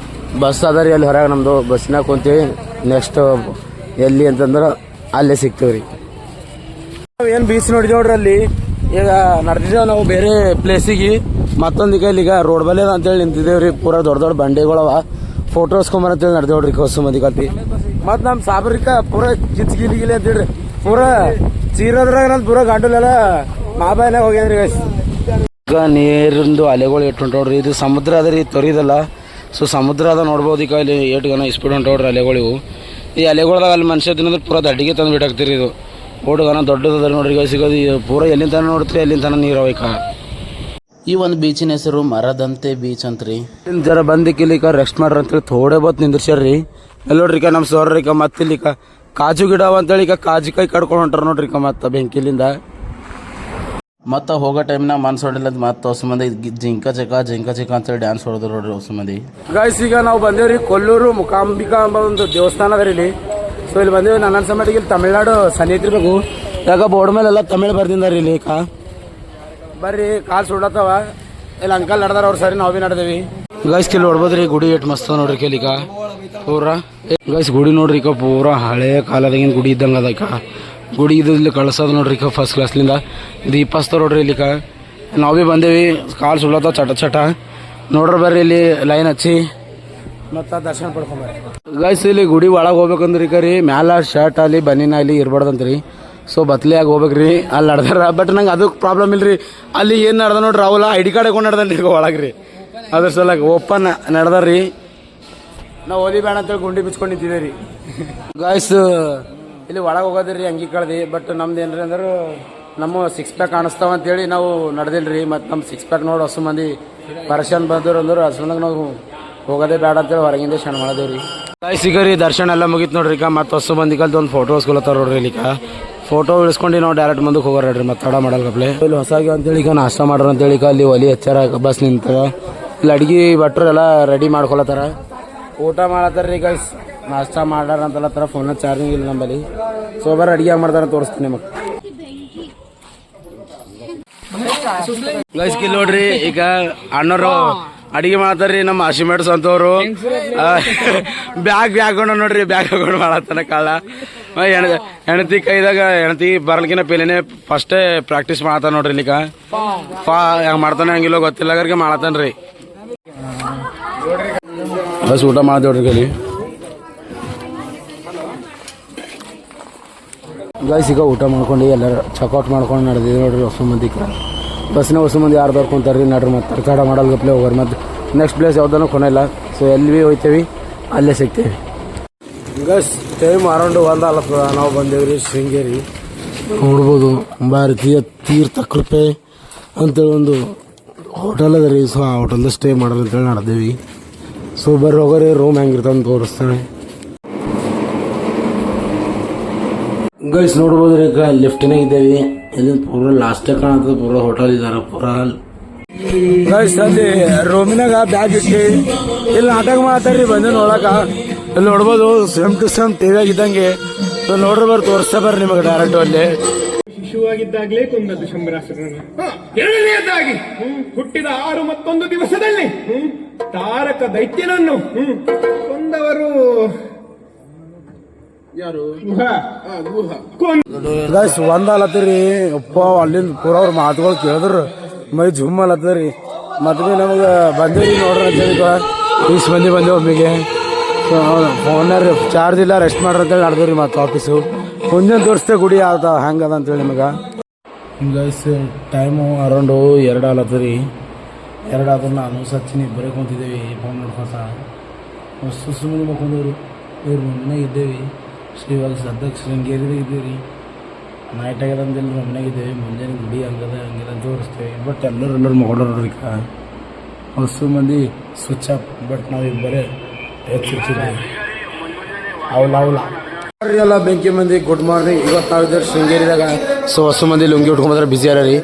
ಬಸ್ ಅದ ರೀ ಅಲ್ಲಿ ಹೊರಗೆ. ನಮ್ಮದು ಬಸ್ನಾಗ ಕುಂತೀವಿ. ನೆಕ್ಸ್ಟ್ ಎಲ್ಲಿ ಅಂತಂದ್ರೆ ಅಲ್ಲೇ ಸಿಗ್ತೇವೆ ರೀ. ಏನು ಬೀಚ್ ನೋಡಿದೇವ್ರಿ ಅಲ್ಲಿ. ಈಗ ನಡೆದಿದ್ದೇವೆ ನಾವು ಬೇರೆ ಪ್ಲೇಸಿಗೆ. ಮತ್ತೊಂದು ಈಗ ರೋಡ್ ಬಲ್ಲಿ ಅಂತೇಳಿ ನಿಂತಿದ್ದೇವ್ರಿ. ಪೂರಾ ದೊಡ್ಡ ಬಂಡೆಗಳವ. ಫೋಟೋ ಹೊಸ್ಕೊಂಬರಂತೇಳಿ ನಡೆದೇವ್ರಿ ಹೊಸ ಮಂದಿ ಕಲ್ತಿ. ಮತ್ತು ನಮ್ಮ ಸಾಬ್ರಿಕ ಪೂರಾ ಗಿಲಿ ಅಂತೇಳ್ರಿ. ಪೂರಾ ಚೀರದ್ರಾಗ ನಂದು ಪೂರ ಗಂಟಲೆಲ್ಲ ಮಾಬಾಯಿನಾಗ ಹೋಗ್ಯದ್ರಿ ಗೈಸ್. ಈಗ ನೀರಿಂದು ಅಲೆಗಳು ಇಟ್ಟು ಹೊಂಟೋಡ್ರಿ. ಇದು ಸಮುದ್ರ ಅದ ರೀ, ತೊರಿದಲ್ಲ. ಸೊ ಸಮುದ್ರ ಅದ ನೋಡ್ಬೋದು. ಈಗ ಇಲ್ಲಿ ಏಟು ಗನ ಸ್ಪೀಡ್ ಹೊಂಟೋಡ್ರಿ ಅಲೆಗಳು. ಈ ಅಲೆಗಳ್ದಾಗ ಅಲ್ಲಿ ಮನುಷ್ಯ ತಿನ್ನೋದ್ರೆ ಪೂರ ದಡ್ಡಿಗೆ ತಂದು ಬಿಟ್ಟಾಕ್ತಿರಿ. ಇದು ಓಟುಗನ ದೊಡ್ಡದ ನೋಡ್ರಿ ಈಗ ಸಿಗೋದು. ಪೂರ ಎಲ್ಲಿಂದ ತನ ನೋಡ್ತೀರಿ ಅಲ್ಲಿಂದ ತನ ನೀರು ಹೋಯ್ಕ. ಈ ಒಂದು ಬೀಚಿನ ಹೆಸರು ಮರದಂತೆ ಬೀಚ್ ಅಂತ್ರಿ. ಜರ ಬಂದಿಕ್ಕಿಲ್ಲಿಕ ರೆಸ್ಟ್ ಮಾಡ್ರಿ ಅಂತೇಳಿ ಥೋಡೆ ಬತ್ ನಿಂದ್ರಸ್ಯಾರ್ರಿ. ಎಲ್ಲ ನೋಡ್ರಿ ಈಗ ನಮ್ಮ ಸೋರ್ರಿ ಈಗ ಮತ್ತೆ ಇಲ್ಲಿ ಕಾಜು ಗಿಡ ಅಂತೇಳಿ ಈಗ ಕಾಜಿಕಾಯಿ ಕಡ್ಕೊಂಡು ಹೊಂಟಾರ ನೋಡ್ರಿ ಈಗ ಮತ್ತೆ ಬೆಂಕಿಲಿಂದ. ಮತ್ತು ಹೋಗೋ ಟೈಮ್ನಾಗ ಮನ್ಸು ಹೊಡಿಲ್ಲ ಮತ್ತು ಹೊಸ ಮಂದಿ ಜಿಂಕ ಚಿಕ್ಕ ಅಂತೇಳಿ ಡ್ಯಾನ್ಸ್ ಹೊಡೆದ್ರು ನೋಡ್ರಿ ಹೊಸ ಮಂದಿ. ಗಾಯ್ಸ್ ಈಗ ನಾವು ಬಂದೇವ್ರಿ ಕೊಲ್ಲೂರು ಮುಕಾಂಬಿಕಾ ಎಂಬ ಒಂದು ದೇವಸ್ಥಾನ ಅದ ಇಲ್ಲಿ. ಸೊ ಇಲ್ಲಿ ಬಂದೇವಿ. ನನ್ನ ಅನ್ಸಮಟ್ಟಿಗೆ ಇಲ್ಲಿ ತಮಿಳ್ನಾಡು ಸನಿ ಐತಿರ್ಬೇಕು. ಯಾಕ ಬೋರ್ಡ್ ಮೇಲೆಲ್ಲ ತಮಿಳ್ ಬರ್ದಿಂದಾರ ಇಲ್ಲಿ. ಬರ್ರಿ ಕಾಲ್ ಸುಡತ್ತವ. ಇಲ್ಲಿ ಅಂಕಲ್ ನಡೆದಾರ ಅವ್ರು. ಸರಿ ನಾವು ಭೀ ನಡೆದೇವಿ. ಗೈಸ್ ಕಿಲ್ ನೋಡ್ಬೋದ್ರಿ ಗುಡಿ ಎಷ್ಟು ಮಸ್ತ್ ನೋಡ್ರಿ ಕೇಳಿಕ ಪೂರ. ಗೈಸ್ ಗುಡಿ ನೋಡ್ರಿ ಈಗ ಪೂರ ಹಳೆ ಕಾಲದಾಗಿನ ಗುಡಿ ಇದ್ದಂಗೆ ಅದಕ್ಕ. ಗುಡಿ ಇದು ಇಲ್ಲಿ ಕಳ್ಸೋದು ನೋಡ್ರಿ ಈಗ ಫಸ್ಟ್ ಕ್ಲಾಸ್ಲಿಂದ. ದೀಪ ಹಚ್ತಾರ ನೋಡ್ರಿ ಇಲ್ಲಿಕ. ನಾವು ಭೀ ಬಂದೇವಿ. ಕಾಲು ಸುಳ್ಳತ್ತಾವ ಚಟ ಚಟ ನೋಡ್ರಿ. ಬರ್ರಿ ಇಲ್ಲಿ ಲೈನ್ ಹಚ್ಚಿ ಮತ್ತು ದರ್ಶನ ಪಡ್ಕೊಂಬರ್ರಿ. ಗೈಸ್ ಇಲ್ಲಿ ಗುಡಿ ಒಳಗೆ ಹೋಗ್ಬೇಕಂದ್ರಿ ಈಗ ರೀ ಮ್ಯಾಲ ಶರ್ಟ್ ಅಲ್ಲಿ ಬನ್ನಿನ ಅಲ್ಲಿ ಇರ್ಬಾರ್ದಂತ್ರಿ. ಸೊ ಬತ್ಲಿಯಾಗಿ ಹೋಗ್ಬೇಕ್ರಿ. ಅಲ್ಲಿ ನಡ್ದಾರ. ಬಟ್ ನಂಗೆ ಅದಕ್ಕೆ ಪ್ರಾಬ್ಲಮ್ ಇಲ್ರಿ. ಅಲ್ಲಿ ಏನು ನಡ್ದ ನೋಡ್ರಿ ರಾಹುಲ ಐಡಿ ಕಾರ್ಡ್ ಹಾಕೊಂಡು ನಡ್ದನ್ರಿ ಈಗ ಒಳಗೆ ರೀ. ಅದ್ರ ಸಲಕ್ಕೆ ಓಪನ್ ನಡ್ದಾರ್ರಿ. ನಾವು ಓದಿ ಬೇಡ ಅಂತೇಳಿ ಗುಂಡಿ ಬಿಚ್ಕೊಂಡು ನಿಂತಿದ್ದೇವೆ ರೀ. ಗಾಯ್ಸ್ ಇಲ್ಲಿ ಒಳಗೆ ಹೋಗೋದ್ರಿ ಅಂಗಿ ಕಳ್ದಿ. ಬಟ್ ನಮ್ದು ಏನ್ರಿ ಅಂದ್ರೆ ನಮ್ಮ 6 ಪ್ಯಾಕ್ ಕಾಣಿಸ್ತಾವ ಅಂತೇಳಿ ನಾವು ನಡೆದಿಲ್ರಿ. ಮತ್ತು ನಮ್ಮ 6 ಪ್ಯಾಕ್ ನೋಡಿ ಹೊಸ ಮಂದಿ ಪರ್ಶನ್ ಬಂದರು ಅಂದ್ರೆ ಅಷ್ಟೊಂದಾಗ ನಾವು ಹೋಗೋದೇ ಬೇಡ ಅಂತೇಳಿ ಹೊರಗಿಂದ ಶಣ ಮಾಡಿದೇವ್ರಿ. ಗಾಯ್ಸ್ ಈಗ ರೀ ದರ್ಶನ ಎಲ್ಲ ಮುಗಿತು ನೋಡ್ರಿ. ಈಗ ಮತ್ತು ಹೊಸ ಮಂದಿ ಕಲ್ತು ಒಂದು ಫೋಟೋ ಹೊಸ್ಕೊಳತ್ತಾರ ನೋಡ್ರಿ. ಇಲ್ಲಿಕ ಫೋಟೋ ಇಳಿಸ್ಕೊಂಡು ನಾವು ಡೈರೆಕ್ಟ್ ಮುಂದಕ್ಕೆ ಹೋಗೋರಿ. ಮತ್ತೆ ತಡ ಮಾಡಲ್ಗಪ್ಲೆ ಇಲ್ಲಿ ಹೊಸಾಗಿ ಅಂತೇಳಿ ಈಗ ನಾಷ್ಟ ಮಾಡ್ರ ಅಂತೇಳಿ ಈಗ ಅಲ್ಲಿ ಒಲಿ ಹಚ್ಚಾರ. ಬಸ್ ನಿಂತಾರ. ಇಲ್ಲಿ ಅಡ್ಗೆ ಭಟ್ರು ಎಲ್ಲ ರೆಡಿ ಮಾಡ್ಕೊಳತ್ತಾರ. ಊಟ ಮಾಡತ್ತಾರ ರೀ ಗೈಸ್. ನಾಷ್ಟ ಮಾಡಾರ ಅಂತಲತ್ತಾರ. ಫೋನ್ ಚಾರ್ಜಿಂಗ್ ಇಲ್ಲ ನಮ್ಮಲ್ಲಿ. ಸೊ ಬರ ಅಡ್ಗೆ ಮಾಡ್ತಾರ ತೋರಿಸ್ತೀನಿ ನಿಮಗೆ. ಗೈಸ್ ಕಿಲ್ ನೋಡ್ರಿ ಈಗ ಅಣ್ಣರು ಅಡಿಗೆ ಮಾಡ್ತಾರ್ರಿ. ನಮ್ಮ ಹಸಿಮೇಡ್ಸ್ ಅಂತವ್ರು ಬ್ಯಾಗ್ ಹಾಕೊಂಡು ನೋಡ್ರಿ. ಬ್ಯಾಗ್ ಹಾಕೊಂಡು ಮಾಡತ್ತಾನ ಕಾಳ. ಹೆಣತಿ ಕೈದಾಗ ಹೆಣತಿ ಬರ್ಲಿಕ್ಕಿನ ಪೇಲಿನೇ ಫಸ್ಟೇ ಪ್ರಾಕ್ಟೀಸ್ ಮಾಡತ್ತಾನ ನೋಡ್ರಿ. ಇಲ್ಲಿಕ ಹೆಂಗ್ ಮಾಡ್ತಾನೆ ಹಂಗಿಲ್ಲ ಗೊತ್ತಿಲ್ಲ ಮಾಡತ್ತಾನ್ರಿ. ಬಸ್ ಊಟ ಮಾಡ್ದೇವ್ರಿ ಕಲಿ. ಗೈಸ್ ಈಗ ಊಟ ಮಾಡ್ಕೊಂಡು ಎಲ್ಲರೂ ಚೆಕ್ಔಟ್ ಮಾಡ್ಕೊಂಡು ನಡೆದಿದೆ ನೋಡ್ರಿ. ಹೊಸ ಮಂದಿ ಬಸ್ನ ಹೊಸ ಮಂದಿ ಯಾರು ಬರ್ಕೊಂತಾರ್ರಿ ನಡ್ರಿ. ಮತ್ತೆ ತಡ ಮಾಡಲ್ ಗಪ್ಲೆ ಹೋಗೋರು. ಮತ್ತು ನೆಕ್ಸ್ಟ್ ಪ್ಲೇಸ್ ಯಾವ್ದನೂ ಕೊನೆಲ್ಲ. ಸೊ ಎಲ್ಲಿ ಭೀ ಹೋಯ್ತೇವಿ ಅಲ್ಲೇ ಸಿಗ್ತೇವೆ. ಗೈಸ್ ಟೈಮ್ ಅರೌಂಡ್ 1 ನಾವು ಬಂದೇವ್ರಿ ಶೃಂಗೇರಿ. ನೋಡ್ಬೋದು ಭಾರತೀಯ ತೀರ್ಥ ಕೃಪೆ ಅಂತೇಳಿ ಒಂದು ಹೋಟೆಲ್ ಅದ ರೀ. ಸೊ ಆ ಹೋಟೆಲ್ದ ಸ್ಟೇ ಮಾಡೋಣ ಅಂತೇಳಿ ನಡೆದೇವಿ. ಸೊ ಬರ್ರಿ ಹೋಗೋರಿ ರೂಮ್ ಹೆಂಗಿರ್ತಾವ ಅಂತ ತೋರಿಸ್ತಾನೆ. ಗೈಸ್ ನೋಡ್ಬೋದ್ರಿ ಈಗ ಲಿಫ್ಟಿನಾಗ ಇದ್ದೇವಿ. ಇಲ್ಲಿ ಪೂರ ಲಾಸ್ಟೇ ಕಾಣತ್ತದ. ಪೂರ ಹೋಟೆಲ್ ಇದಾರ ಪೂರ. ಗೈಸ್ ಅಲ್ಲಿ ರೂಮಿನಾಗ ಬ್ಯಾಗ್ ಇಟ್ಟು ಇಲ್ಲಿ ನಾಟಕ ಮಾಡ್ತಾರ್ರಿ ಬಂದು ನೋಡಕ. ಇಲ್ಲಿ ನೋಡ್ಬೋದು ಸೇಮ್ ಟು ಸೇಮ್ ಟಿವಿಯಾಗ ಇದ್ದಂಗೆ. ನೋಡ್ರಿ ಬರ್ರಿ ತೋರಿಸ್ತಾ ಬರ್ರಿ ನಿಮಗೆ ಡೈರೆಕ್ಟ್ ಅಲ್ಲಿ. ಶಿಶುವಾಗಿದ್ದಾಗಲೇ ಕೊಂದದ್ದು ಶಂಬರಾಸುರನನ್ನು. ಎರಡನೆಯದಾಗಿ ಹುಟ್ಟಿದ 6 ಮತ್ತೊಂದು ದಿವಸದಲ್ಲಿ ತಾರಕ ದೈತ್ಯನನ್ನು ಕೊಂದವರು ಯಾರು? ಗೈಸ್ ಒಂದಲತ್ತೀರಿ ಅಪ್ಪ. ಅಲ್ಲಿಂದ ಪೂರ ಅವ್ರ ಮಾತುಗಳು ಕೇಳಿದ್ರು ಮೈ ಜುಮ್ ಅಲತ್ತದ್ರಿ. ಮತ್ತೆ ಭೀ ನಮಗೆ ಬಂದೇವಿ ನೋಡ್ರಿ ಅಂತೇಳಿ ಇಷ್ಟು ಮಂದಿ ಬಂದೇವು ಒಮ್ಮಿಗೆ. ಸೊ ಫೋನ್ಯಾರ ಚಾರ್ಜ್ ಇಲ್ಲ ರೆಸ್ಟ್ ಮಾಡ್ರಿ ಅಂತೇಳಿ ನಡೆದ್ರಿ. ಮತ್ತೆ ಆಫೀಸು ಮುಂಜಾನೆ ತೋರಿಸ್ತೇ ಗುಡಿ ಆತ ಹೆಂಗೆ ಅದ ಅಂತೇಳಿ ನಿಮಗೆ. Guys time around 2 ಆಲತ್ತರಿ. 2 ಆದ್ರೆ ನಾನು ಸಚಿನ್ ಇಬ್ಬರೇ ಕುಂತಿದ್ದೇವೆ ಫೋನ್ ನೋಡ್ಕೊತ. ಮಸ್ತು ಸುಮ್ಮನೆ ಮಕ್ಕೊಂಡವ್ರು. ಇವ್ರ ಮನೆಯಾಗ ಇದ್ದೇವೆ. ಇವಾಗ ಸದ್ಯಕ್ಕೆ ಶೃಂಗೇರಿದಾಗ ಇದ್ದೀವಿ ರೀ. ನೈಟ್ ಆಗ್ಯದ ಅಂದಿಲ್ಲ ಮನೆಯಾಗಿದ್ದೇವೆ. ಮುಂಜಾನೆ ಗುಡಿ ಹಂಗದ ಹಂಗಿದ ತೋರಿಸ್ತೇವೆ. ಬಟ್ ಎಲ್ಲರೂ ಮಗೊಂಡ್ರಿ ಈಗ ಹೊಸ ಮಂದಿ ಸ್ವಿಚ್ ಆಫ್. ಬಟ್ ನಾವು ಇಬ್ಬರೇ ಹೆಚ್ಚಿದ್ದೇವೆ. ಅವಲ್ಲ ಎಲ್ಲ ಬೆಂಕಿ ಮಂದಿ ಗುಡ್ ಮಾರ್ನಿಂಗ್. ಇವತ್ತು ನಾವಿದ್ದೇವೆ ಶೃಂಗೇರಿದಾಗ. ಸೊ ಹೊಸ ಮಂದಿ ಲುಂಗಿ ಉಟ್ಕೊಂಡ್ರೆ ಬಿಸಿ ಅರ ರೀ.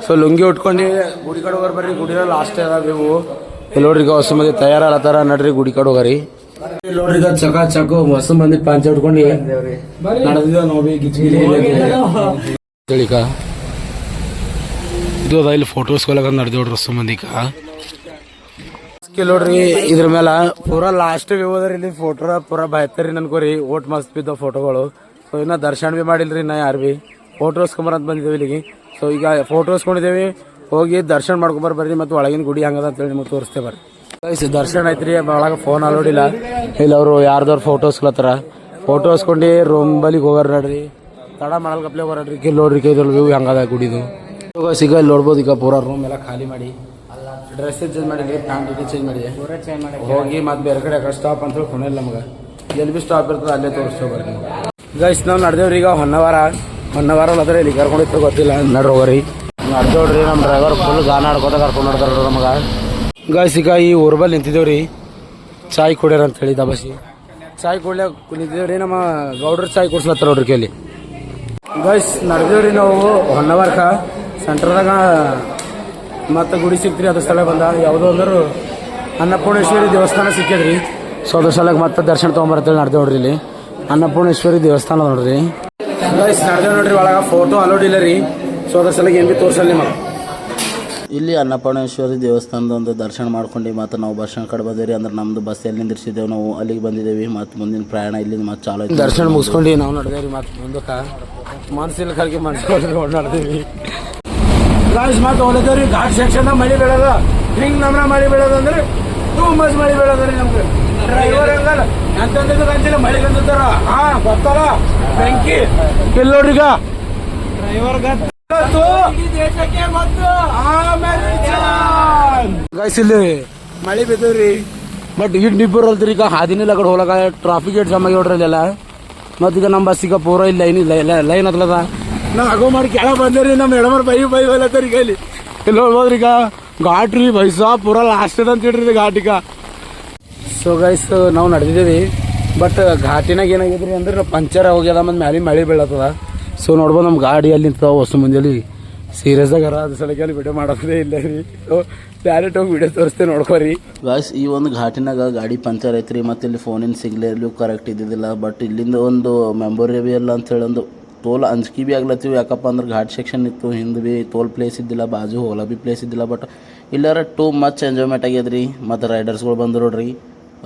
ಸೊ ಲುಂಗಿ ಉಟ್ಕೊಂಡು ಗುಡಿ ಕಡೆ ಹೋಗೋರು ಬರ್ರಿ. ಗುಡಿನ ಲಾಸ್ಟ್ ಅದ ನೀವು. ಇಲ್ಲಿ ನೋಡ್ರಿ ಈಗ ಹೊಸ ಮಂದಿ ತಯಾರಲ್ಲತ್ತಾರ ನಡ್ರಿ ಗುಡಿ ಕಡೆ ಹೋಗರಿ. ನೋಡ್ರಿ ಈಗ ಚಕ ಹೊಸ ಮಂದಿ ಪಾಂಚ ಉಟ್ಕೊಂಡು ನಡೆದಿದ್ದೇವೆ ನಾವು ಭೀ ಗಿಚ್ಗಿಲಿ. ಇದು ಅದ ಇಲ್ಲಿ ಫೋಟೋಸ್ಗೆಲ್ಲ ನಡೆದೇವ್ರಿ ಹೊಸ ಮಂದಿಗ. ನೋಡ್ರಿ ಇದ್ರ ಮೇಲೆ ಪೂರಾ ಲಾಸ್ಟ್ ವ್ಯೂ ಅದ ಇಲ್ಲಿ. ಫೋಟೋ ಪೂರಾ ಬಯತ್ತರಿ ನನ್ಕೋರಿ. ಓಟ್ ಮಸ್ತ್ ಬಿದ್ದಾವ ಫೋಟೋಗಳು. ಸೊ ಇನ್ನ ದರ್ಶನ ಭೀ ಮಾಡಿಲ್ರಿ ನಾ ಯಾರು ಭೀ. ಫೋಟೋಸ್ಕೊಂಬರ ಅಂತ ಬಂದಿದ್ದೇವೆ ಇಲ್ಲಿಗೆ. ಸೊ ಈಗ ಫೋಟೋಸ್ಕೊಂಡಿದ್ದೇವೆ. ಹೋಗಿ ದರ್ಶನ ಮಾಡ್ಕೊಂಬರ್ ಬರ್ರಿ. ಮತ್ತು ಒಳಗಿನ ಗುಡಿ ಹಂಗದ ಅಂತೇಳಿ ನಿಮಗೆ ತೋರಿಸ್ತೇವೆ ಬರ್ರಿ. ದರ್ಶನ ಐತ್ರಿ. ಒಳಗೆ ಫೋನ್ ಅಲೋಡಿಲ್ಲ. ಇಲ್ಲಿ ಅವರು ಯಾರ್ದವ್ರು ಫೋಟೋಸ್ಲತ್ತಾರ. ಫೋಟೋಸ್ಕೊಂಡು ರೂಮ್ ಬಲಿಗೆ ಹೋಗಾರ ನೋಡ್ರಿ. ತಡ ಮಾಡಲ್ಗಪ್ಲೆ ಹೊರಡ್ರಿ ಇಲ್ಲಿ ನೋಡ್ರಿ ಇದ್ರಲ್ಲಿ ವ್ಯೂ ಹೆಂಗದ ಗುಡಿದು ಸಿಗ ಇಲ್ಲಿ ನೋಡ್ಬೋದು ಈಗ ಪೂರಾ ರೂಮ್ ಎಲ್ಲ ಖಾಲಿ ಮಾಡಿ ಡ್ರೆಸ್ ಚೇಂಜ್ ಮಾಡಿದ್ರಿ ಪ್ಯಾಂಟ್ ಚೇಂಜ್ ಮಾಡಿ ಹೋಗಿ ಮತ್ತೆ ಬೇರೆ ಕಡೆ ಯಾಕಡೆ ಸ್ಟಾಪ್ ಅಂತ ಹೇಳಿ ಕೊನೆಲ್ಲ ನಮಗೆ ಎಲ್ಲಿ ಬಿ ಸ್ಟಾಪ್ ಇರ್ತದೆ ಅಲ್ಲೇ ತೋರಿಸ್ತೇವೆ ಬರ್ರಿ ಗೈಸ್ ನಾವು ನಡೆದೇವ್ರಿ ಈಗ ಹೊನ್ನವಾರ ಅದ್ರ ಇಲ್ಲಿ ಕರ್ಕೊಂಡಿತ್ತು ಗೊತ್ತಿಲ್ಲ ನಡ್ರಿ ಹೋಗ್ರಿ ನಡೆದೇವ್ರಿ ನಮ್ಮ ಡ್ರೈವರ್ ಫುಲ್ ಗಾನ ಆಡ್ಕೋತ ಕರ್ಕೊಂಡು ನೋಡ್ತಾರ ನಮಗೆ ಗೈಸ್ ಈಗ ಈ ಊರ್ಬಲ್ಲಿ ನಿಂತಿದ್ದೇವ್ರಿ ಚಾಯ್ ಕುಡಿಯೋರು ಅಂತ ಹೇಳಿ ದಬಸಿ ಚಾಯ್ ಕುಡ್ಲಿಕ್ಕೆ ನಿಂತಿದ್ದೇವ್ರಿ ನಮ್ಮ ಗೌಡ್ರ ಚಾಯ್ ಕುಡ್ಸ್ಲತ್ತಾರ ನೋಡ್ರಿ ಕೇಳಿ ಗೈಸ್ ನಡೆದೇವ್ರಿ ನಾವು ಹೊನ್ನವಾರಕ ಸೆಂಟ್ರದಾಗ ಮತ್ತು ಗುಡಿ ಸಿಕ್ತ್ರಿ ಅದ್ರ ಸ್ಥಳ ಬಂದ ಯಾವುದೋ ಅಂದರು ಅನ್ನಪೂರ್ಣೇಶ್ವರಿ ದೇವಸ್ಥಾನ ಸಿಕ್ಕಿದ್ರಿ ಸೊ ಅದ್ರ ಸ್ಥಳಕ್ಕೆ ಮತ್ತೆ ದರ್ಶನ ತೊಗೊಂಬರ್ತೇಳಿ ನಡೆದೇವ್ ನೋಡ್ರಿ ಇಲ್ಲಿ ಅನ್ನಪೂರ್ಣೇಶ್ವರಿ ದೇವಸ್ಥಾನ ನೋಡ್ರಿ ಗೈಸ್ ನಡೆದೇವ್ ನೋಡ್ರಿ ಒಳಗೆ ಫೋಟೋ ಅಲೋಡ್ ಇಲ್ಲ ರೀ ಸೊ ಅದ್ರ ಸ್ಥಳಕ್ಕೆ ಏನು ಭೀ ತೋರ್ಸಲ್ಲ ನಿಮಗೆ ಇಲ್ಲಿ ಅನ್ನಪೂರ್ಣೇಶ್ವರಿ ದೇವಸ್ಥಾನದ ಒಂದು ದರ್ಶನ ಮಾಡ್ಕೊಂಡು ಮತ್ತು ನಾವು ಬಸ್ ಸ್ಟ್ಯಾಂಡ್ ಕಡೆ ಬಂದೇವಿ ಅಂದ್ರೆ ನಮ್ಮದು ಬಸ್ ಎಲ್ಲಿ ನಿಂದಿರ್ಸಿದ್ದೇವೆ ನಾವು ಅಲ್ಲಿಗೆ ಬಂದಿದ್ದೇವೆ ಮತ್ತು ಮುಂದಿನ ಪ್ರಯಾಣ ಇಲ್ಲಿಂದ ಮತ್ತೆ ಚಾಲು ಆಯ್ತು ದರ್ಶನ ಮುಗಿಸ್ಕೊಂಡು ನಾವು ನಡೆದೇವ್ರಿ ಮತ್ತೆ ಮುಂದಕ್ಕೆ ಮನ್ಸಿಲ್ಲ ಕರ್ಗೆ ಮನ್ಸ್ಕೊಂಡು ನಡೆದೇವಿ ಗಾಯ್ಸ್ ಮತ್ತೆ ಹೊಲದೇವ್ರಿ ಘಾಟ್ ಸೆಕ್ಷನ್ ಮಳಿ ಬೀಳೋದ ಹಿಂಗ್ ನಮ್ನ ಮಳಿ ಬೀಳೋದು ಅಂದ್ರೆ ಟೂ ಮಚ್ ಮಳಿ ಬೀಳೋದ್ರಿ ನಮ್ಗೆ ಡ್ರೈವರ್ ಹಂಗಲ್ಲ ಎಂತಂದಿದ್ದು ಅಂತಿಲ್ಲ ಮಳಿ ಬಂದಿರ್ತಾರ ಹಾ ಗೊತ್ತಲ್ಲ ಬೆಂಕಿ ಇಲ್ಲಿ ನೋಡ್ರಿ ಈಗ ಡ್ರೈವರ್ ಗಾಯ್ಸ್ ಇಲ್ಲಿ ಮಳಿ ಬಿದ್ದವ್ರಿ ಬಟ್ ಈಗ ನಿಬ್ಬರು ಅಲ್ತ್ರಿ ಈಗ ಹಾದಿನಿಲ್ಲ ಕಡೆ ಹೋಗಲಾಗ ಟ್ರಾಫಿಕ್ ಗೇಟ್ ಜಾಮ್ ಆಗಿ ನೋಡ್ರಲ್ಲ ಮತ್ತೀಗ ನಮ್ಮ ಬಸ್ಸಿಗೆ ಪೂರ ಇಲ್ಲಿ ಲೈನ್ ಹತ್ಲದ ನಾವು ಆಗೋ ಮಾಡಿ ಕೆಳ ಬಂದೇರಿ ನಮ್ಮ ಎಡಮರ್ ಬೈ ಹೊಲತ್ತರಿ ಈಗ ಇಲ್ಲಿ ನೋಡ್ಬೋದ್ರಿ ಈಗ ಘಾಟ್ ರೀ ಬೈಸಾ ಪೂರ ಲಾಸ್ಟ್ ಅಂತ ಹೇಳ್ರಿ ಘಾಟಿಗ ಸೊ ಗೈಸ್ ನಾವು ನಡೆದಿದ್ದೀವಿ ಬಟ್ ಘಾಟಿನಾಗ ಏನಾಗಿದ್ರಿ ಅಂದ್ರೆ ಪಂಚರ್ ಹೋಗ್ಯದ ಮತ್ತು ಮ್ಯಾಲೆ ಮಳೆ ಬೀಳತ್ತದ ಸೊ ನೋಡ್ಬೋದು ನಮ್ಮ ಗಾಡಿ ಅಲ್ಲಿ ನಿಂತಾವ ಹೊಸ ಮುಂಜಾನೆ ಸೀರಿಯಸ್ ಆಗಾರ ಅದು ಸಲಕ್ಕೆ ಅಲ್ಲಿ ವಿಡಿಯೋ ಮಾಡೋದೇ ಇಲ್ಲ ರೀ ಸೊ ಡೈರೆಕ್ಟ್ ಹೋಗಿ ವಿಡಿಯೋ ತೋರಿಸ್ತೇವೆ ನೋಡ್ಕೋರಿ ಗಾಯ್ಸ್ ಈ ಒಂದು ಘಾಟಿನಾಗ ಗಾಡಿ ಪಂಚರ್ ಐತ್ರಿ ಮತ್ತು ಇಲ್ಲಿ ಫೋನಿನ ಸಿಗ್ಲೇರ್ಲು ಕರೆಕ್ಟ್ ಇದ್ದಿದ್ದಿಲ್ಲ ಬಟ್ ಇಲ್ಲಿಂದ ಒಂದು ಮೆಮೊರೇಬಲ್ ಅಂತ ಹೇಳಿ ಒಂದು ತೋಲ್ ಅಂಜಿಕೆ ಭೀ ಆಗ್ಲತ್ತೀವಿ ಯಾಕಪ್ಪ ಅಂದ್ರೆ ಘಾಟ್ ಸೆಕ್ಷನ್ ಇತ್ತು ಹಿಂದೆ ಭೀ ತೋಲ್ ಪ್ಲೇಸ್ ಇದ್ದಿಲ್ಲ ಬಾಜು ಹೋಗಲ ಭೀ ಪ್ಲೇಸ್ ಇದ್ದಿಲ್ಲ ಬಟ್ ಇಲ್ಲಾರ ಟೂ ಮಚ್ ಎಂಜಾಯ್ಮೆಂಟ್ ಆಗ್ಯದ್ರಿ ಮತ್ತು ರೈಡರ್ಸ್ಗಳು ಬಂದು ನೋಡ್ರಿ